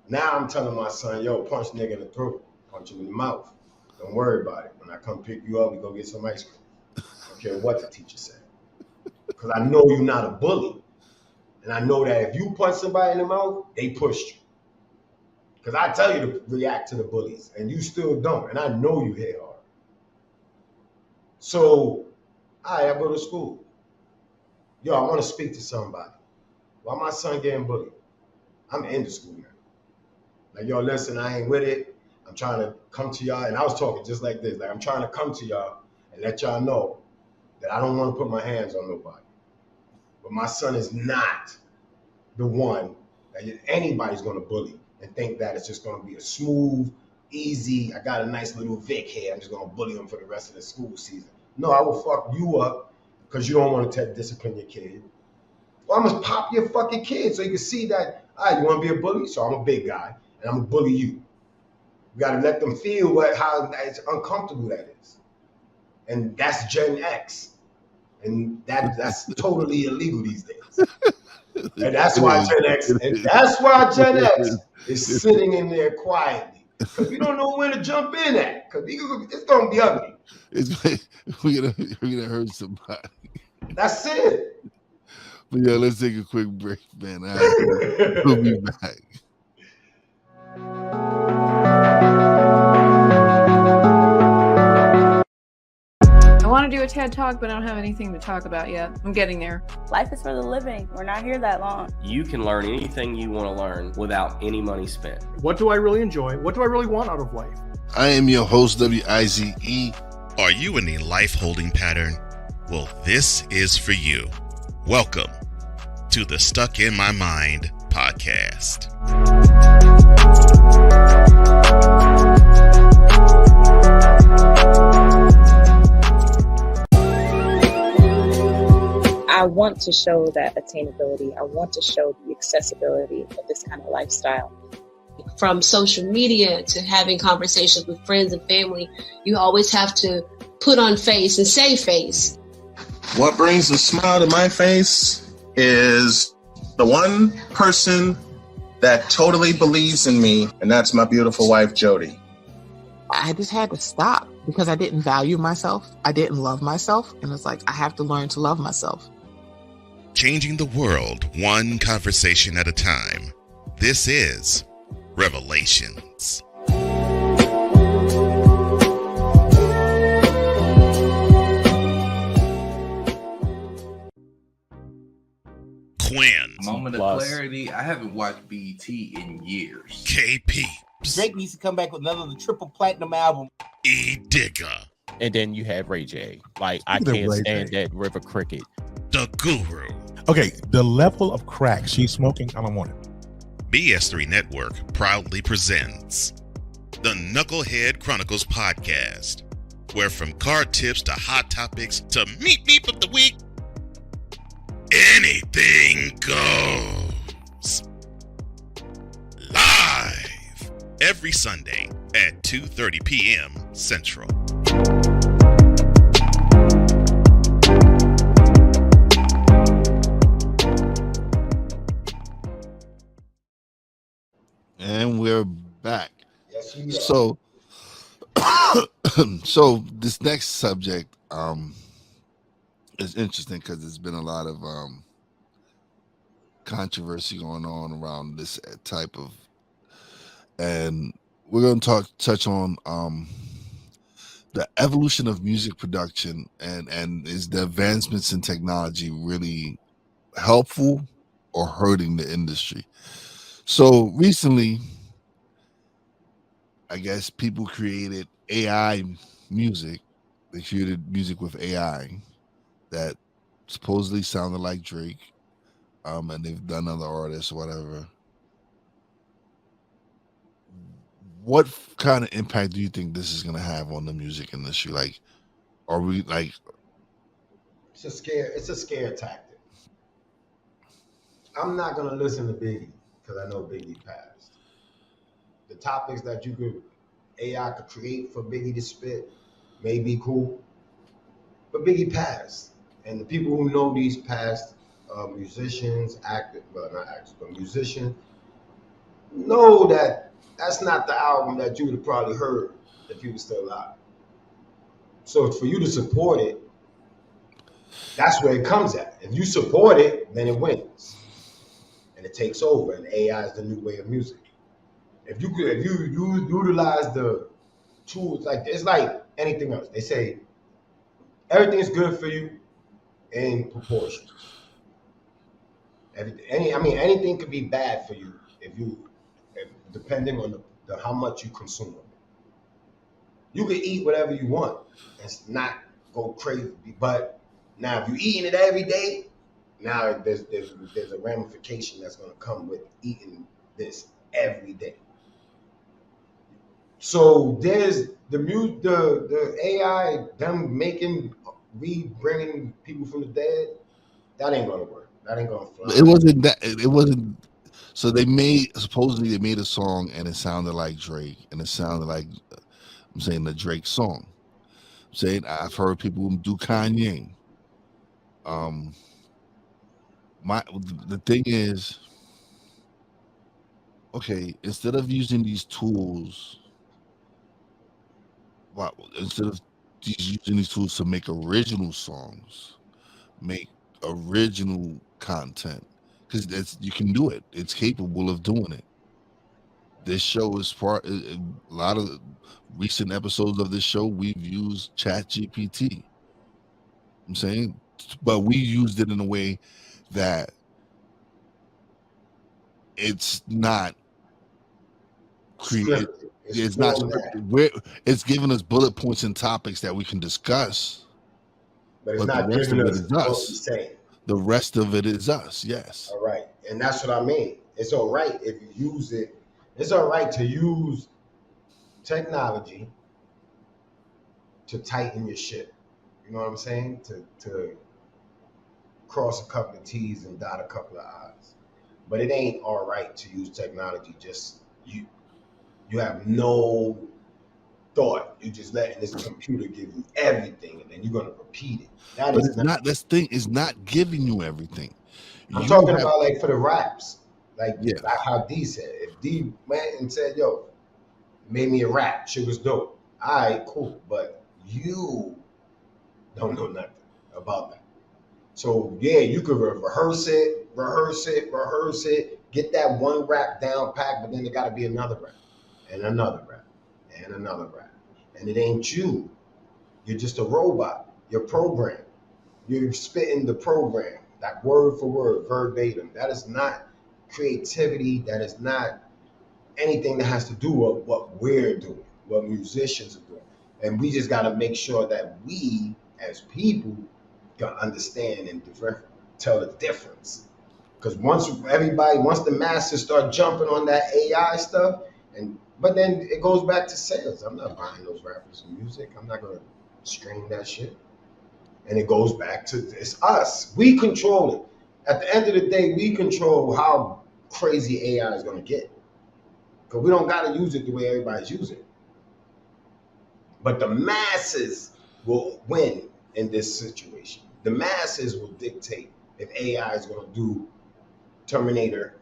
[SPEAKER 2] Now I'm telling my son, yo, punch nigga in the throat, punch him in the mouth. Don't worry about it. When I come pick you up, we go get some ice cream. I don't care what the teacher said. Because I know you're not a bully. And I know that if you punch somebody in the mouth, they pushed you. Because I tell you to react to the bullies, and you still don't. And I know you hit hard. So, all right, I go to school. Yo, I want to speak to somebody. Why my son getting bullied? I'm in the school now. Like, yo, listen, I ain't with it. I'm trying to come to y'all. And I was talking just like this. Like, I'm trying to come to y'all and let y'all know that I don't want to put my hands on nobody. But my son is not the one that anybody's going to bully and think that it's just going to be a smooth, easy, I got a nice little Vic here, I'm just going to bully him for the rest of the school season. No, I will fuck you up because you don't want to discipline your kid. Well, I'm going to pop your fucking kid so you can see that, all right, you want to be a bully? So I'm a big guy, and I'm going to bully you. You got to let them feel how uncomfortable that is. And that's Gen X. And that's totally illegal these days. And that's why Gen X is sitting in there quietly. Because we don't know when to jump in at. Because it's going to be ugly.
[SPEAKER 1] We're gonna hurt somebody.
[SPEAKER 2] That's it.
[SPEAKER 1] But yeah, let's take a quick break, man. We'll be back.
[SPEAKER 3] I want to do a TED Talk, but I don't have anything to talk about yet. I'm getting there.
[SPEAKER 4] Life is for the living. We're not here that long.
[SPEAKER 5] You can learn anything you want to learn without any money spent.
[SPEAKER 6] What do I really enjoy? What do I really want out of life?
[SPEAKER 1] I am your host, Wize.
[SPEAKER 7] Are you in a life-holding pattern? Well, this is for you. Welcome to the Stuck in My Mind podcast.
[SPEAKER 8] I want to show that attainability. I want to show the accessibility of this kind of lifestyle.
[SPEAKER 9] From social media to having conversations with friends and family, you always have to put on face and say face.
[SPEAKER 10] What brings a smile to my face is the one person that totally believes in me, and that's my beautiful wife, Jody.
[SPEAKER 11] I just had to stop because I didn't value myself. I didn't love myself. And it's like, I have to learn to love myself.
[SPEAKER 7] Changing the world one conversation at a time. This is Revelations. Quinn.
[SPEAKER 12] Moment of clarity. I haven't watched BET in years.
[SPEAKER 7] KP.
[SPEAKER 13] Drake needs to come back with another triple platinum album.
[SPEAKER 7] E Digga.
[SPEAKER 14] And then you have Ray J. Like, I can't stand that River Cricket.
[SPEAKER 7] The Guru.
[SPEAKER 15] Okay, the level of crack she's smoking, I don't want it.
[SPEAKER 7] BS3 Network proudly presents the Knucklehead Chronicles podcast, where from card tips to hot topics to meep of the week, anything goes. Live every Sunday at 2:30 p.m. Central.
[SPEAKER 1] And we're back.
[SPEAKER 2] Yes, we are.
[SPEAKER 1] So this next subject is interesting because there's been a lot of controversy going on around this type of, and we're going to touch on the evolution of music production and is the advancements in technology really helpful or hurting the industry? So recently, I guess people created AI music. They created music with AI that supposedly sounded like Drake, and they've done other artists or whatever. What kind of impact do you think this is going to have on the music industry? Like, are we like?
[SPEAKER 2] It's a scare tactic. I'm not gonna listen to Biggie because I know Biggie passed. The topics that AI could create for Biggie to spit may be cool, but Biggie passed, and the people who know these past musicians, musicians, know that that's not the album that you would have probably heard if you were still alive. So for you to support it, that's where it comes at. If you support it, then it wins, and it takes over. And AI is the new way of music. If you utilize the tools, like it's like anything else. They say everything is good for you in proportion. Anything could be bad for you depending on the how much you consume. You can eat whatever you want and not go crazy. But now if you're eating it every day, now there's a ramification that's going to come with eating this every day. So there's the AI, them bringing people from the dead. That ain't gonna work. That ain't gonna fly.
[SPEAKER 1] It wasn't. So supposedly they made a song and it sounded like Drake, and it sounded like, I'm saying, the Drake song. I'm saying I've heard people do Kanye. The thing is, okay, instead of using these tools, instead of using these tools to make original songs, make original content, because you can do it. It's capable of doing it. This show is a lot of recent episodes of this show. We've used ChatGPT I'm saying, but we used it in a way that it's not created.
[SPEAKER 2] Scripted.
[SPEAKER 1] It's not
[SPEAKER 2] formatted,
[SPEAKER 1] scripted. It's giving us bullet points and topics that we can discuss,
[SPEAKER 2] but it's
[SPEAKER 1] but the
[SPEAKER 2] not
[SPEAKER 1] rest
[SPEAKER 2] giving
[SPEAKER 1] of it
[SPEAKER 2] us
[SPEAKER 1] is
[SPEAKER 2] what we're
[SPEAKER 1] us.
[SPEAKER 2] saying.
[SPEAKER 1] The rest of it is us. Yes.
[SPEAKER 2] All right, and that's what I mean. It's all right if you use it. It's all right to use technology to tighten your shit. You know what I'm saying? To cross a couple of T's and dot a couple of I's. But it ain't all right to use technology just you have no thought. You just letting this computer give you everything and then you're gonna repeat it.
[SPEAKER 1] But it's not that's the thing, it's not giving you everything.
[SPEAKER 2] I'm talking about like for the raps. Like how D said. If D went and said, yo, made me a rap, shit was dope. All right, cool. But you don't know nothing about that. So yeah, you could rehearse it, get that one rap down pack, but then it gotta be another rap, and another rap, and another rap. And it ain't you. You're just a robot. You're programmed. You're spitting the program, like word for word, verbatim. That is not creativity. That is not anything that has to do with what we're doing, what musicians are doing. And we just got to make sure that we, as people, can understand and tell the difference. Because once the masses start jumping on that AI stuff, but then it goes back to sales. I'm not buying those rappers' music. I'm not going to stream that shit. And it goes back to it's us. We control it. At the end of the day, we control how crazy AI is going to get. Because we don't got to use it the way everybody's using it. But the masses will win in this situation. The masses will dictate if AI is going to do Terminator.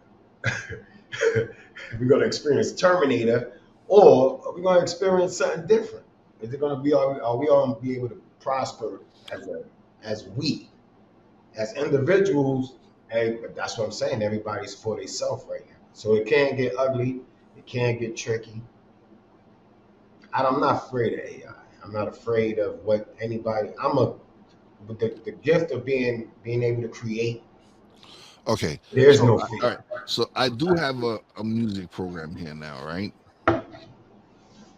[SPEAKER 2] We're going to experience Terminator, or are we going to experience something different? Is it going to be? Are we going to be able to prosper as individuals? But that's what I'm saying. Everybody's for themselves right now, so it can't get ugly. It can't get tricky. I'm not afraid of AI. I'm not afraid of what anybody. The gift of being able to create.
[SPEAKER 1] Okay.
[SPEAKER 2] There's no fear.
[SPEAKER 1] All right. So I do have a music program here now, right?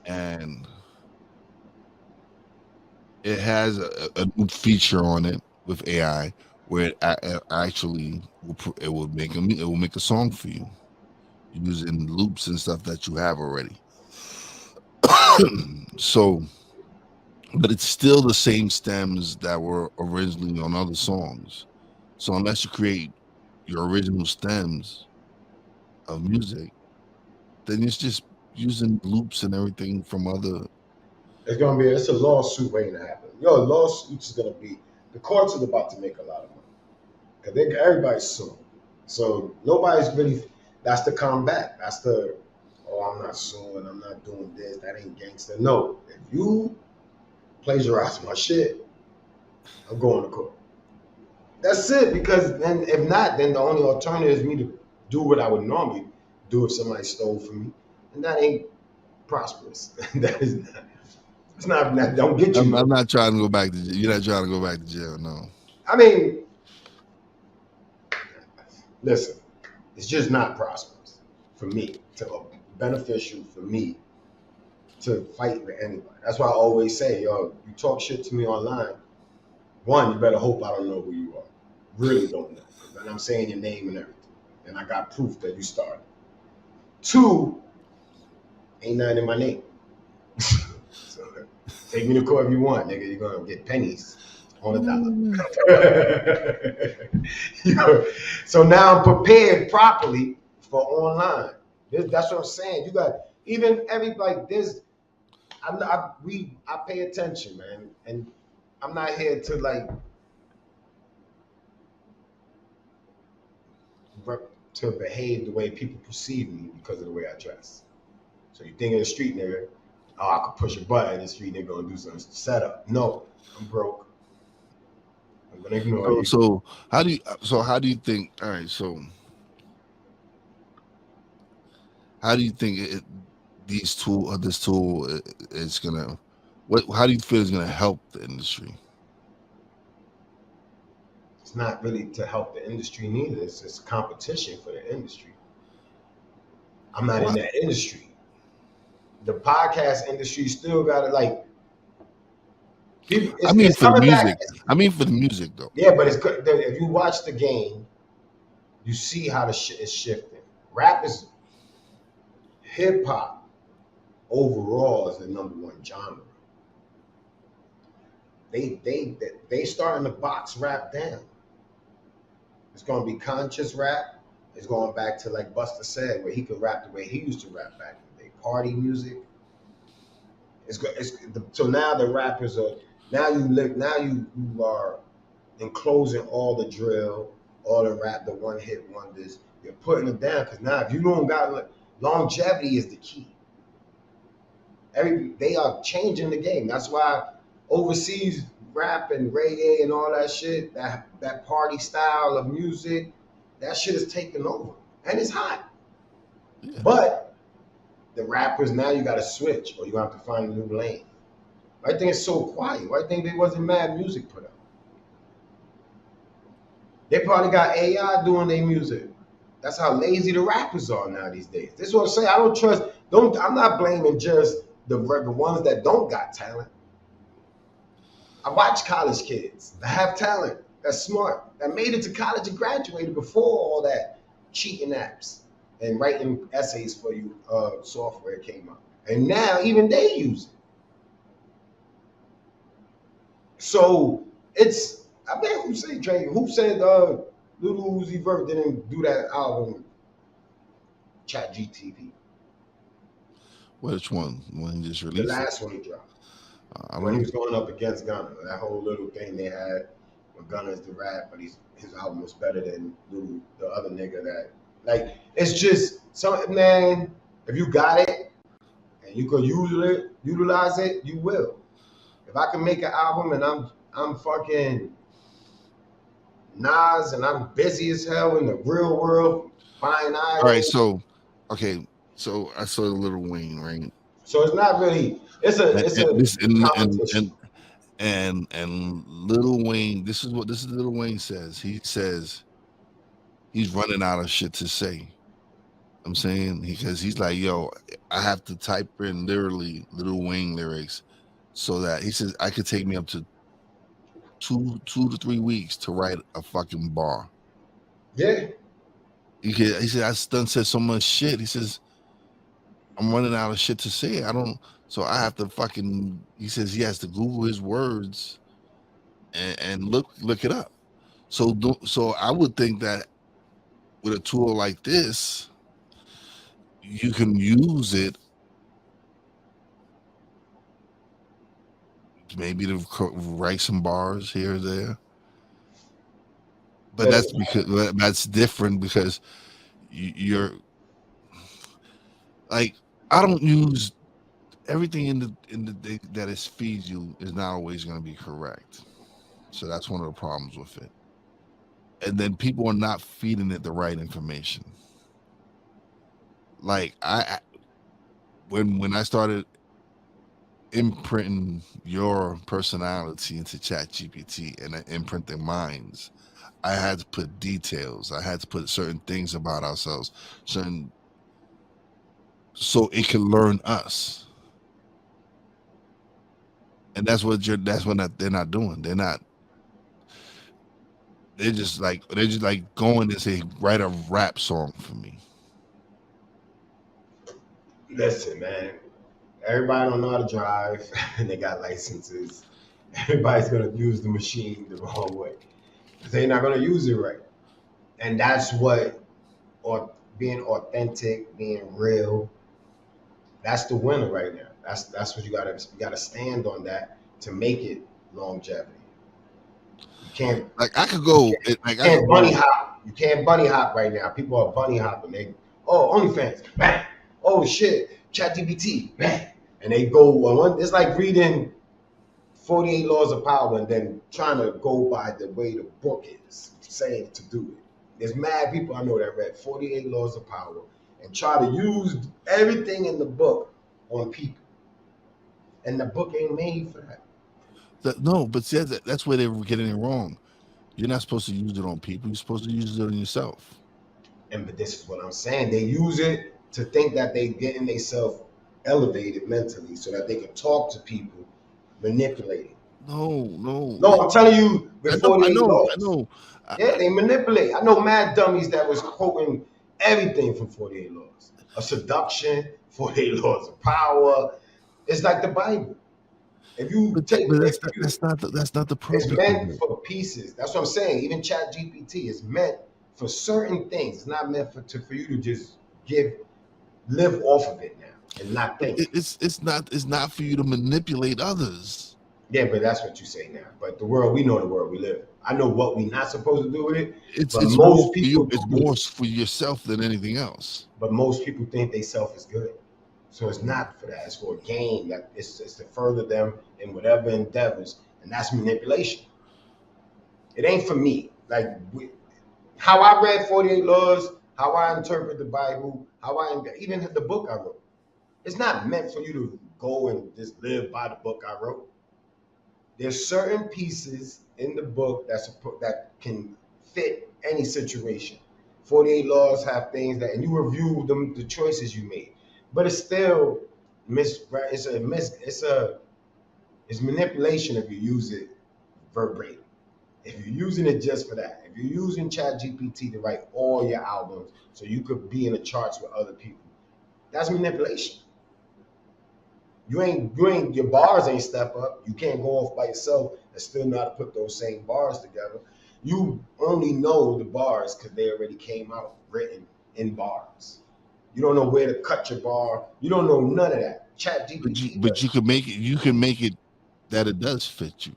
[SPEAKER 1] And it has a new feature on it with AI where it actually will make a song for you using loops and stuff that you have already. So, but it's still the same stems that were originally on other songs. So unless you create your original stems of music, then it's just using loops and everything from other.
[SPEAKER 2] It's a lawsuit waiting to happen. Lawsuits is gonna be, the courts are about to make a lot of money because everybody's suing. So nobody's really. That's the combat. That's the. Oh, I'm not suing. I'm not doing this. That ain't gangster. No, if you plagiarize my shit, I'm going to court. That's it. Because then, if not, then the only alternative is me to do what I would normally do if somebody stole from me, and that ain't prosperous. That is not. It's not. Don't get you.
[SPEAKER 1] I'm not trying to go back to jail. You're not trying to go back to jail, no.
[SPEAKER 2] I mean, listen, it's just not prosperous for me, beneficial for me to fight with anybody. That's why I always say, you talk shit to me online, one, you better hope I don't know who you are. Really don't know. And I'm saying your name and everything. And I got proof that you started. Two, ain't nothing in my name. So take me to court if you want, nigga. You're going to get pennies on $1. So now I'm prepared properly for online. That's what I'm saying. You got even everybody. I pay attention, man, and I'm not here to to behave the way people perceive me because of the way I dress. So you think in the street nigga, I could push a button in the street nigga gonna do something set up. No, I'm broke. I'm gonna ignore you.
[SPEAKER 1] So how do you think? All right, so how do you think this tool is gonna? How do you feel is gonna help the industry?
[SPEAKER 2] it's not really to help the industry neither. It's just competition for the industry. I'm not in that industry. The podcast industry still got it like. People, it's
[SPEAKER 1] for the
[SPEAKER 2] coming
[SPEAKER 1] music.
[SPEAKER 2] back.
[SPEAKER 1] For the music though.
[SPEAKER 2] Yeah, but if you watch the game, you see how the shit is shifting. Rap is hip hop overall is the #1 genre. They starting to box rap down. It's gonna be conscious rap. It's going back to like Busta said, where he could rap the way he used to rap back in the day. Party music. So now the rappers are you are enclosing all the drill, all the rap, the one hit wonders. You're putting it down because now if you don't got longevity is the key. They are changing the game. That's why overseas rap and reggae and all that shit, that party style of music, that shit is taking over and it's hot. Yeah. But the rappers now you got to switch or you have to find a new lane. I think it's so quiet. I think there wasn't mad music put out. They probably got AI doing their music. That's how lazy the rappers are now these days. This is what I'm saying. I don't trust. I'm not blaming just the ones that don't got talent. I watch college kids that have talent, that's smart, that made it to college and graduated before all that cheating apps and writing essays for you software came out. And now even they use it. So it's, I bet who said Lil Uzi Vert didn't do that album, ChatGPT?
[SPEAKER 1] Which one? When he just released
[SPEAKER 2] the last one he dropped. When he was going up against Gunna, that whole little thing they had when Gunna's the rap, but his album was better than the other nigga that, like, it's just something, man, if you got it and you could utilize it, you will. If I can make an album and I'm fucking Nas and I'm busy as hell in the real world, buying eyes.
[SPEAKER 1] All right, so I saw the Lil Wayne, right?
[SPEAKER 2] So it's not really. It's a competition.
[SPEAKER 1] And Lil Wayne. This is Lil Wayne says. He says he's running out of shit to say. I'm saying because he's like, yo, I have to type in literally Lil Wayne lyrics, so that he says I could take me up to 2 to 3 weeks to write a fucking bar.
[SPEAKER 2] Yeah.
[SPEAKER 1] He said I done said so much shit. He says I'm running out of shit to say. So I have to fucking. He says he has to Google his words and look it up. So I would think that with a tool like this, you can use it maybe to write some bars here or there. But that's different because you're like, I don't use everything in the that it feeds you is not always going to be correct. So that's one of the problems with it. And then people are not feeding it the right information. Like when I started imprinting your personality into ChatGPT and imprinting minds, I had to put details. I had to put certain things about ourselves, so it can learn us. And that's what they're not doing. They're just like going and say, write a rap song for me.
[SPEAKER 2] Listen, man. Everybody don't know how to drive and they got licenses. Everybody's gonna use the machine the wrong way. They're not gonna use it right. And that's what, or being authentic, being real, that's the winner right now. That's what you gotta stand on that to make it longevity. You can't
[SPEAKER 1] I could go.
[SPEAKER 2] You can't bunny hop. You can't bunny hop right now. People are bunny hopping. OnlyFans, bang. Oh shit, ChatGPT, bang. And they go on. It's like reading 48 Laws of Power and then trying to go by the way the book is saying to do it. There's mad people I know that read 48 Laws of Power and try to use everything in the book on people. And the book ain't made for that.
[SPEAKER 1] No, but that's where they were getting it wrong. You're not supposed to use it on people. You're supposed to use it on yourself.
[SPEAKER 2] But this is what I'm saying. They use it to think that they getting themselves elevated mentally so that they can talk to people, manipulate it.
[SPEAKER 1] No,
[SPEAKER 2] I'm telling you, before
[SPEAKER 1] I know.
[SPEAKER 2] Yeah, they manipulate. I know mad dummies that was quoting everything from 48 Laws of Seduction, 48 Laws of Power. It's like the Bible. If you take,
[SPEAKER 1] that's not the purpose.
[SPEAKER 2] It's meant for pieces. That's what I'm saying. Even ChatGPT is meant for certain things. It's not meant for you to just live off of it now and not think.
[SPEAKER 1] It's not for you to manipulate others.
[SPEAKER 2] Yeah, but that's what you say now. But we know the world we live in. I know what we're not supposed to do with it.
[SPEAKER 1] It's more for yourself than anything else.
[SPEAKER 2] But most people think they self is good. So it's not for that. It's for a gain. That it's to further them in whatever endeavors, and that's manipulation. It ain't for me. Like how I read 48 Laws, how I interpret the Bible, even the book I wrote. It's not meant for you to go and just live by the book I wrote. There's certain pieces in the book that can fit any situation. 48 Laws have things that, and you review them, the choices you made. But it's still it's manipulation if you use it verbatim. If you're using it just for that, if you're using ChatGPT to write all your albums so you could be in the charts with other people, that's manipulation. Your bars ain't step up. You can't go off by yourself and still know how to put those same bars together. You only know the bars because they already came out written in bars. You don't know where to cut your bar. You don't know none of that. ChatGPT.
[SPEAKER 1] But you can make it. You can make it that it does fit you.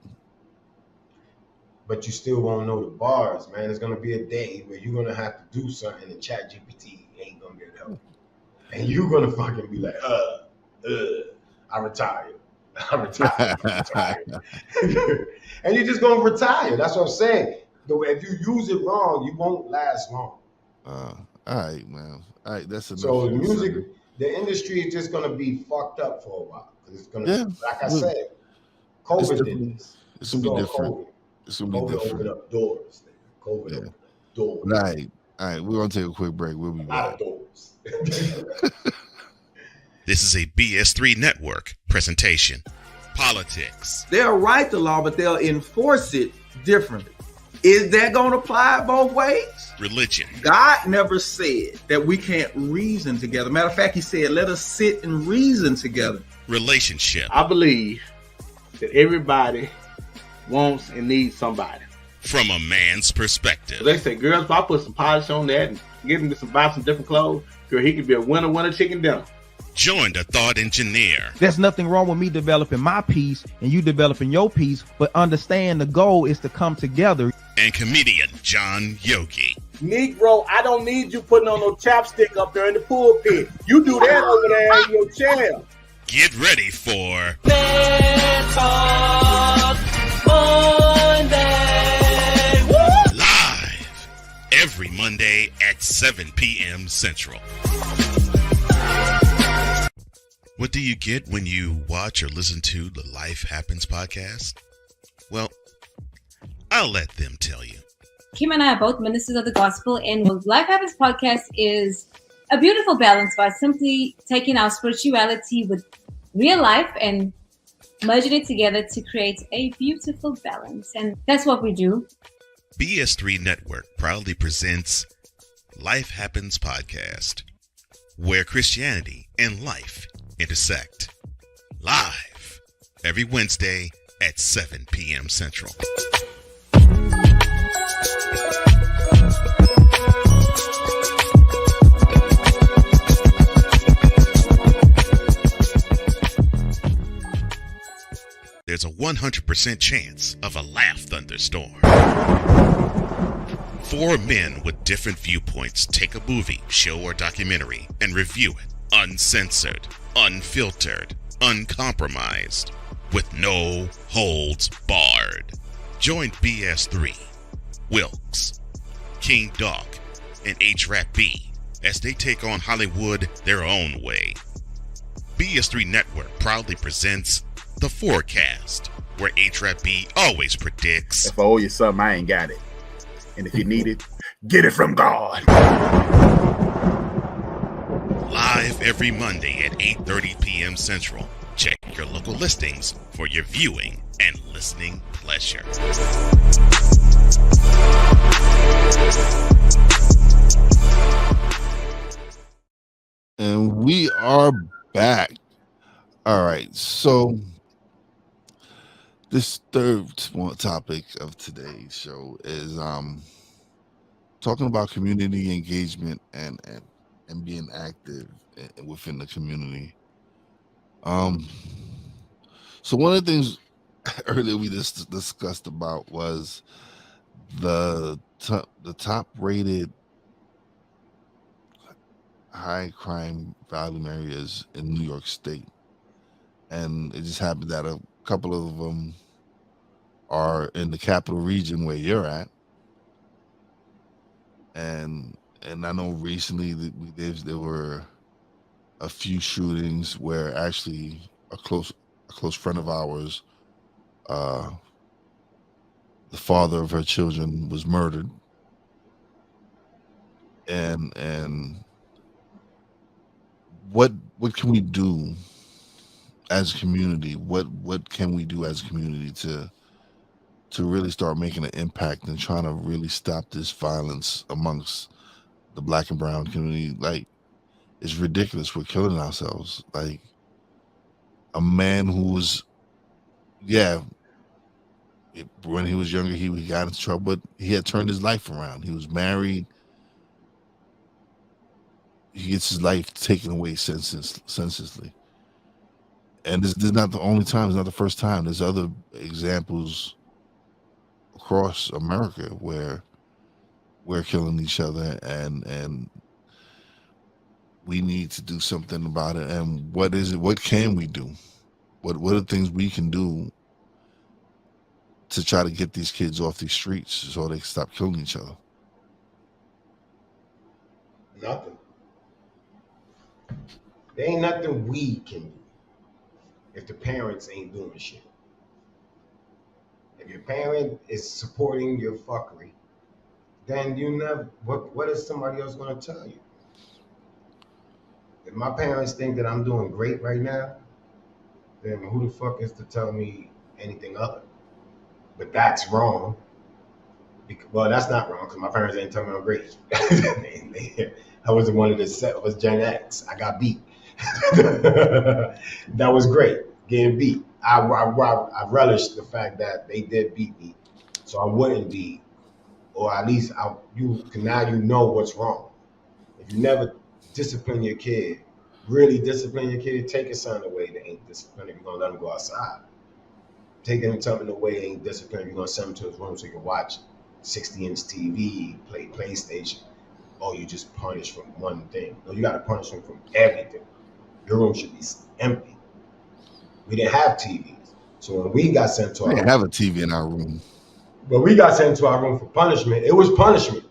[SPEAKER 2] But you still won't know the bars, man. There's gonna be a day where you're gonna have to do something, and ChatGPT ain't gonna be able to help you. And you're gonna fucking be like, I retire. And you're just gonna retire. That's what I'm saying. If you use it wrong, you won't last long.
[SPEAKER 1] All right, man. All right, that's enough.
[SPEAKER 2] So the industry is just gonna be fucked up for a while because it's gonna, like I said, COVID did this.
[SPEAKER 1] It's gonna be different. It's gonna be different.
[SPEAKER 2] Opened up doors. COVID opened up doors.
[SPEAKER 1] Right. All right, we're gonna take a quick break. We'll be back.
[SPEAKER 2] Doors.
[SPEAKER 7] This is a BS3 Network presentation. Politics.
[SPEAKER 16] They'll write the law, but they'll enforce it differently. Is that going to apply both ways?
[SPEAKER 7] Religion.
[SPEAKER 16] God never said that we can't reason together. Matter of fact, he said, let us sit and reason together.
[SPEAKER 7] Relationship.
[SPEAKER 13] I believe that everybody wants and needs somebody.
[SPEAKER 7] From a man's perspective.
[SPEAKER 13] They say, girls, if I put some polish on that and get him to buy some different clothes, girl, he could be a winner chicken dinner.
[SPEAKER 7] Join the thought engineer.
[SPEAKER 17] There's nothing wrong with me developing my piece and you developing your piece, but understand the goal is to come together.
[SPEAKER 7] And comedian John Yogi.
[SPEAKER 13] Negro, I don't need you putting on no chapstick up there in the pulpit. You do that over there in your chair.
[SPEAKER 7] Get ready for Monday. Live every Monday at 7 p.m. Central. What do you get when you watch or listen to the Life Happens podcast? Well, I'll let them tell you.
[SPEAKER 18] Kim and I are both ministers of the gospel, and what Life Happens podcast is a beautiful balance by simply taking our spirituality with real life and merging it together to create a beautiful balance. And that's what we do.
[SPEAKER 7] BS3 Network proudly presents Life Happens podcast, where Christianity and life intersect. Live every Wednesday at 7 p.m. Central. There's a 100% chance of a laugh thunderstorm. 4 men with different viewpoints take a movie, show, or documentary and review it uncensored, unfiltered, uncompromised, with no holds barred. Join BS3, Wilkes, King Doc, and H-Rap B as they take on Hollywood their own way. BS3 Network proudly presents The Forecast, where H-Rap B always predicts,
[SPEAKER 19] if I owe you something, I ain't got it.
[SPEAKER 13] And if you need it, get it from God.
[SPEAKER 7] Live every Monday at 8:30 p.m. Central. Check your local listings for your viewing and listening pleasure.
[SPEAKER 1] And we are back. All right, so this third topic of today's show is talking about community engagement and being active within the community. So one of the things earlier we just discussed about was the top rated high crime volume areas in New York State, and it just happened that a couple of them are in the capital region where you're at, and I know recently that there were a few shootings where actually a close friend of ours, the father of her children, was murdered, and what can we do as a community? What can we do as a community to really start making an impact and trying to really stop this violence amongst the Black and brown community? Like, it's ridiculous. We're killing ourselves. Like, a man who was, when he was younger, he got into trouble, but he had turned his life around. He was married. He gets his life taken away senselessly. And this is not the only time. It's not the first time. There's other examples across America where we're killing each other, and we need to do something about it. And what is it? What can we do? What are the things we can do to try to get these kids off these streets so they can stop killing each other?
[SPEAKER 2] Nothing. There ain't nothing we can do if the parents ain't doing shit. If your parent is supporting your fuckery, then you never. What is somebody else gonna tell you? If my parents think that I'm doing great right now, then who the fuck is to tell me anything other? But that's wrong. Well, that's not wrong because my parents didn't tell me I'm great. I was one of the set. I was Gen X. I got beat. That was great, getting beat. I relished the fact that they did beat me, so I wouldn't be, or at least now you know what's wrong. If you never discipline your kid, really discipline your kid, take your son away that ain't disciplined if you're gonna let him go outside. Taking something away ain't disciplined if you're gonna send him to his room so he can watch 60-inch TV, play PlayStation. Oh, you just punish from one thing. No, you gotta punish him from everything. Your room should be empty. We didn't have TVs. So when we got sent to our room.
[SPEAKER 1] We didn't have a TV in our room.
[SPEAKER 2] But we got sent to our room for punishment. It was punishment.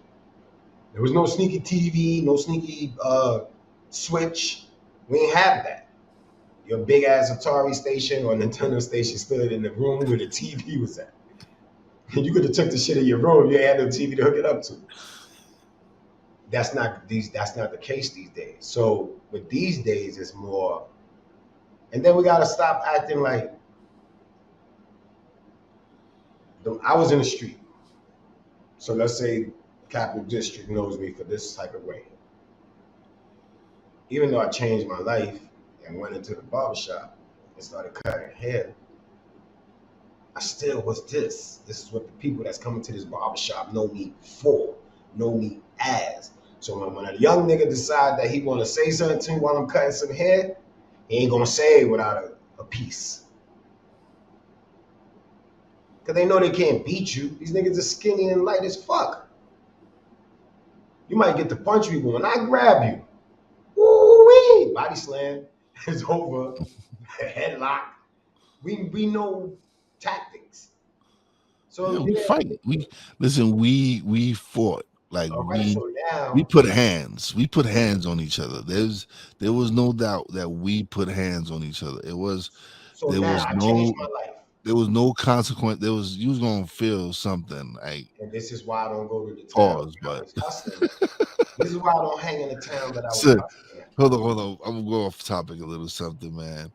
[SPEAKER 2] There was no sneaky TV, no sneaky switch. We ain't have that. Your big ass Atari station or Nintendo station stood in the room where the TV was at. And you could have took the shit in your room. You had no TV to hook it up to. That's not the case these days. So with these days, it's more. And then we gotta stop acting like. I was in the street. So let's say Capital District knows me for this type of way. Even though I changed my life and went into the barbershop and started cutting hair, I still was this. This is what the people that's coming to this barbershop know me for, know me as. So when a young nigga decide that he want to say something to me while I'm cutting some hair, he ain't gonna say it without a piece. Because they know they can't beat you. These niggas are skinny and light as fuck. You might get the punch me, but when I grab you, woo-wee, body slam, it's over. Headlock. We know tactics. So
[SPEAKER 1] yeah, we fight. We fought. Like
[SPEAKER 2] right,
[SPEAKER 1] we put hands on each other. There was no doubt that we put hands on each other. It was
[SPEAKER 2] so there was
[SPEAKER 1] no
[SPEAKER 2] changed my life.
[SPEAKER 1] there was no consequence. You was gonna feel something like.
[SPEAKER 2] And this is why I don't go to the town
[SPEAKER 1] Pause,
[SPEAKER 2] that I
[SPEAKER 1] but
[SPEAKER 2] was hustling. This is why I don't hang in the town that I was
[SPEAKER 1] so,
[SPEAKER 2] hustling.
[SPEAKER 1] hold on. I'm gonna go off topic a little something, man.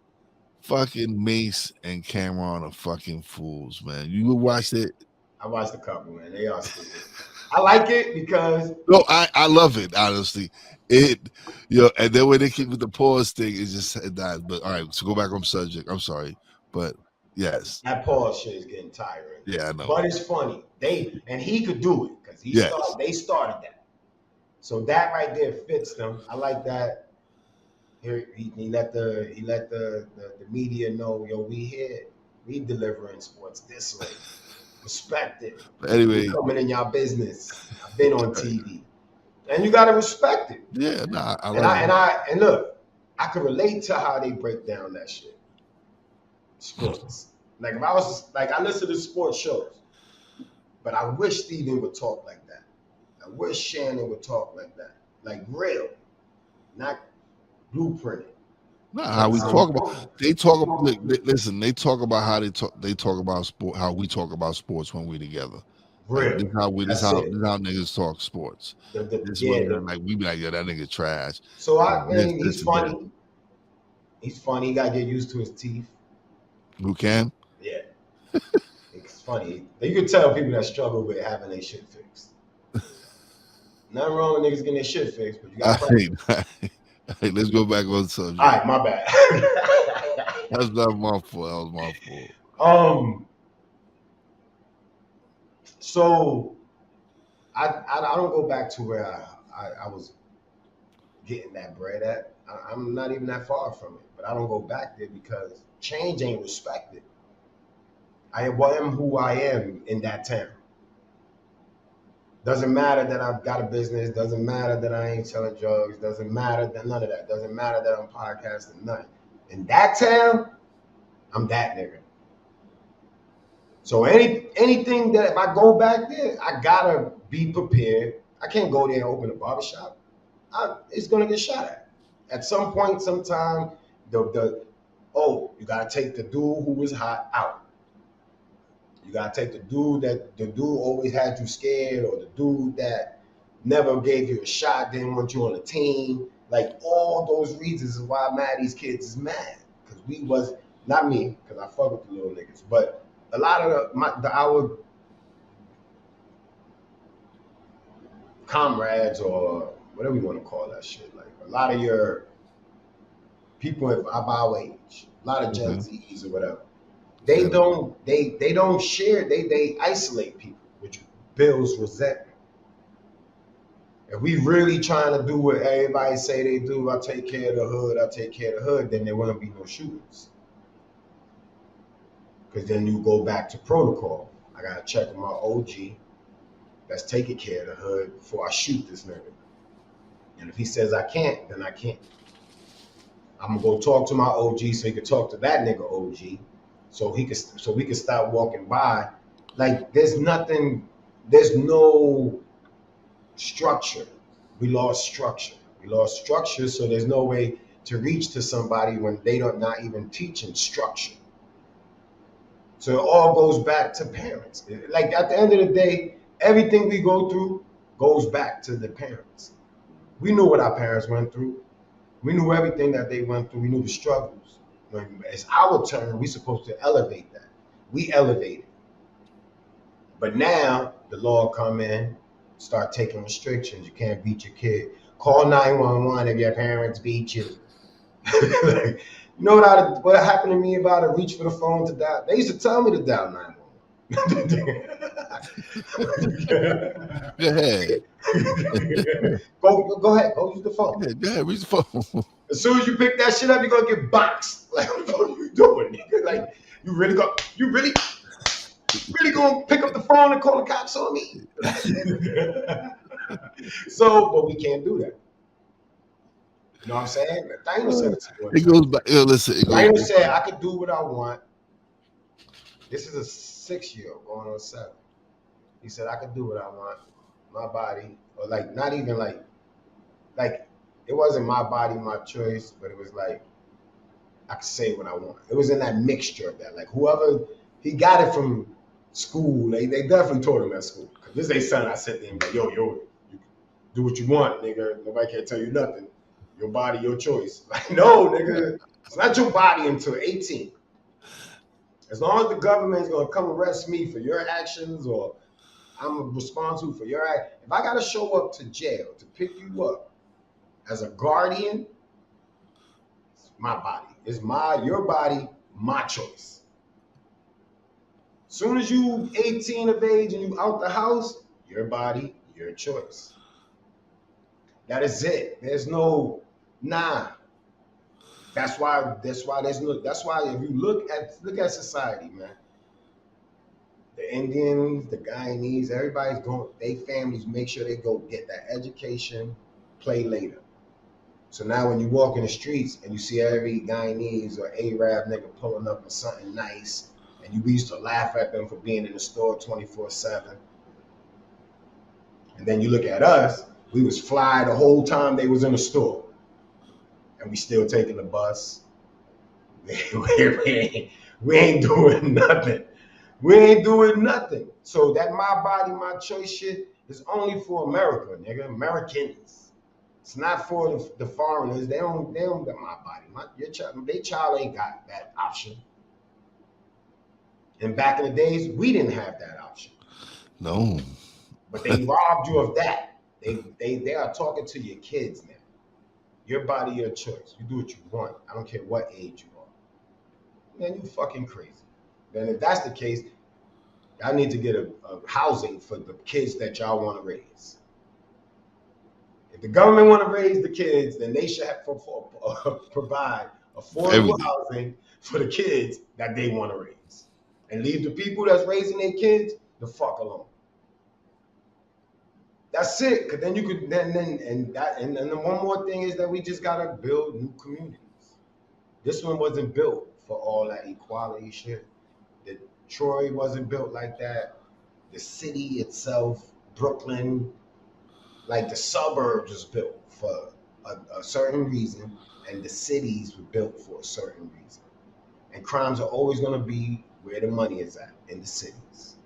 [SPEAKER 1] Fucking Mace and Cameron are fucking fools, man. You watched it?
[SPEAKER 2] I watched a couple, man. They are stupid. I like it because
[SPEAKER 1] no, I love it, honestly. And then when they keep with the pause thing, it's just that. But all right, so go back on subject. I'm sorry, but yes,
[SPEAKER 2] that pause shit is getting tiring.
[SPEAKER 1] Yeah, I know.
[SPEAKER 2] But it's funny. He could do it because they started that. So that right there fits them. I like that. He let the media know, yo, we delivering sports this way. Respect it.
[SPEAKER 1] Anyway,
[SPEAKER 2] we coming in y'all business. I've been on TV, and you gotta respect it.
[SPEAKER 1] Yeah, nah,
[SPEAKER 2] and look, I can relate to how they break down that shit. Sports. Like if I was I listen to sports shows, but I wish Steven would talk like that. I wish Shannon would talk like that, like real, not blueprinted.
[SPEAKER 1] Nah, how we talk about they talk about listen, they talk about how they talk about sport, how we talk about sports when we together. Like, this how niggas talk sports. Like we be like, yeah, that nigga trash.
[SPEAKER 2] So he's funny. He's funny. He gotta get used to his teeth.
[SPEAKER 1] Who can?
[SPEAKER 2] Yeah. It's funny. You can tell people that struggle with having their shit fixed. Nothing wrong with niggas getting their shit fixed, but you gotta
[SPEAKER 1] Hey, let's go back on subject.
[SPEAKER 2] All right, my bad.
[SPEAKER 1] That's not my fault. That was my fault.
[SPEAKER 2] So I don't go back to where I was getting that bread at. I'm not even that far from it, but I don't go back there because change ain't respected. I am who I am in that town. Doesn't matter that I've got a business. Doesn't matter that I ain't selling drugs. Doesn't matter that none of that. Doesn't matter that I'm podcasting. Nothing. In that town, I'm that nigga. So anything that if I go back there, I gotta be prepared. I can't go there and open a barbershop. It's gonna get shot at. At some point, sometime, you gotta take the dude who was hot out. You gotta take the dude always had you scared, or the dude that never gave you a shot, didn't want you on the team. Like all those reasons is why these kids is mad. Because we was not me, because I fuck with the little niggas, but a lot of our comrades, or whatever you want to call that shit, like a lot of your people of our age, a lot of Gen Zs or whatever. They don't share, they isolate people, which builds resentment. If we really trying to do what everybody say they do, I take care of the hood, then there won't be no shootings. Because then you go back to protocol. I gotta check with my OG that's taking care of the hood before I shoot this nigga. And if he says I can't, then I can't. I'm gonna go talk to my OG so he can talk to that nigga OG. So we can stop walking by. Like there's no structure. We lost structure. So there's no way to reach to somebody when they don't not even teaching structure. So it all goes back to parents. Like at the end of the day, everything we go through goes back to the parents. We knew what our parents went through. We knew everything that they went through. We knew the struggles. When it's our turn, we're supposed to elevate that. We elevated. But now the law come in, start taking restrictions. You can't beat your kid. Call 911 if your parents beat you. Like, you know what happened to me if I'd have reached for the phone to dial? They used to tell me to dial 911.
[SPEAKER 1] Go ahead.
[SPEAKER 2] Go ahead. Go use the phone.
[SPEAKER 1] Yeah, go ahead, reach the phone.
[SPEAKER 2] As soon as you pick that shit up, you're gonna get boxed. Like, what are you doing? Like, you really gonna pick up the phone and call the cops on me? But we can't do that. You know what I'm saying? Dino said
[SPEAKER 1] it goes back. Listen,
[SPEAKER 2] Dino said I could do what I want. This is a 6-year-old going on 7. He said I could do what I want. My body, or like not even like it wasn't my body, my choice, but it was like I could say what I want. It was in that mixture of that. Like whoever He got it from school. They definitely taught him at school. Cause this ain't son I said to him like, yo, you do what you want, nigga. Nobody can tell you nothing. Your body, your choice. Like, no, nigga, it's not your body until 18. As long as the government is gonna come arrest me for your actions, or I'm responsible for your act. If I gotta show up to jail to pick you up as a guardian, it's my body. It's your body, my choice. Soon as you 18 of age and you out the house, your body, your choice. That is it. There's no That's why if you look at society, man, the Indians, the Guyanese, everybody's going, they families make sure they go get that education, play later. So now when you walk in the streets and you see every Guyanese or Arab nigga pulling up with something nice, and we used to laugh at them for being in the store 24/7. And then you look at us, we was fly the whole time they was in the store. And we still taking the bus. We ain't doing nothing. We ain't doing nothing. So that my body, my choice shit is only for America, nigga. Americans. It's not for the foreigners. They don't got my body. Their child ain't got that option. And back in the days, we didn't have that option.
[SPEAKER 1] No.
[SPEAKER 2] But they robbed you of that. They are talking to your kids now. Your body, your choice. You do what you want. I don't care what age you are. Man, you fucking crazy. Then if that's the case, I need to get a housing for the kids that y'all want to raise. If the government want to raise the kids, then they should have provide affordable housing for the kids that they want to raise. And leave the people that's raising their kids the fuck alone. That's it. Cause then you could then the one more thing is that we just gotta build new communities. This one wasn't built for all that equality shit. Detroit wasn't built like that. The city itself, Brooklyn, like the suburbs was built for a certain reason, and the cities were built for a certain reason. And crimes are always gonna be where the money is at, in the cities.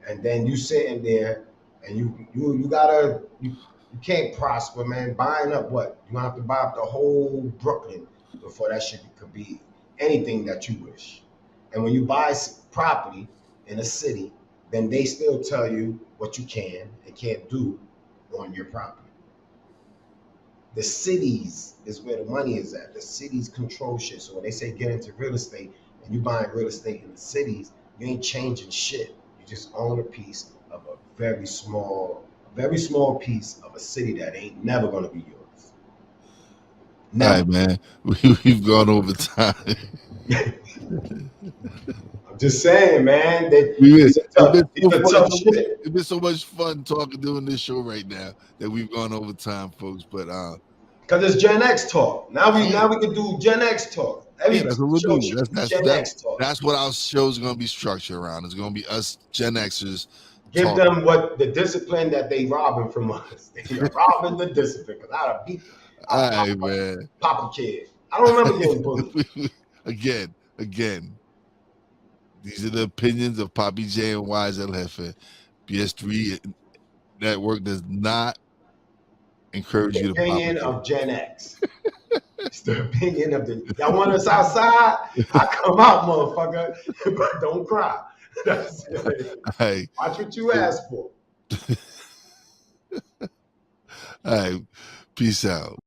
[SPEAKER 2] And then you sitting there and you can't prosper, man. Buying up what? You're gonna have to buy up the whole Brooklyn before that shit could be anything that you wish. And when you buy property in a city, then they still tell you what you can and can't do on your property. The cities is where the money is at. The cities control shit. So when they say get into real estate and you buying real estate in the cities, you ain't changing shit. You just own a piece of a very small piece of a city that ain't never gonna be yours.
[SPEAKER 1] Never. All right, man. We've gone over time.
[SPEAKER 2] I'm just saying, man.
[SPEAKER 1] It's been so much fun doing this show right now that we've gone over time, folks. But
[SPEAKER 2] because it's Gen X talk. Now we can do Gen X talk.
[SPEAKER 1] That's what we'll do. That's what our show's gonna be structured around. It's gonna be us Gen Xers.
[SPEAKER 2] Give them what the discipline that they robbing from us. They are robbing the discipline. Because I'd have beat them.
[SPEAKER 1] All right, man.
[SPEAKER 2] Papi Kid. I don't remember getting bullied.
[SPEAKER 1] Again. These are the opinions of Papi Jae and Wize El Jefe. PS3 Network does not encourage you to
[SPEAKER 2] opinion of Gen X. It's the opinion of y'all want us outside? I come out, motherfucker. But don't cry. That's it.
[SPEAKER 1] Hey,
[SPEAKER 2] watch what you ask for.
[SPEAKER 1] All right. Peace out.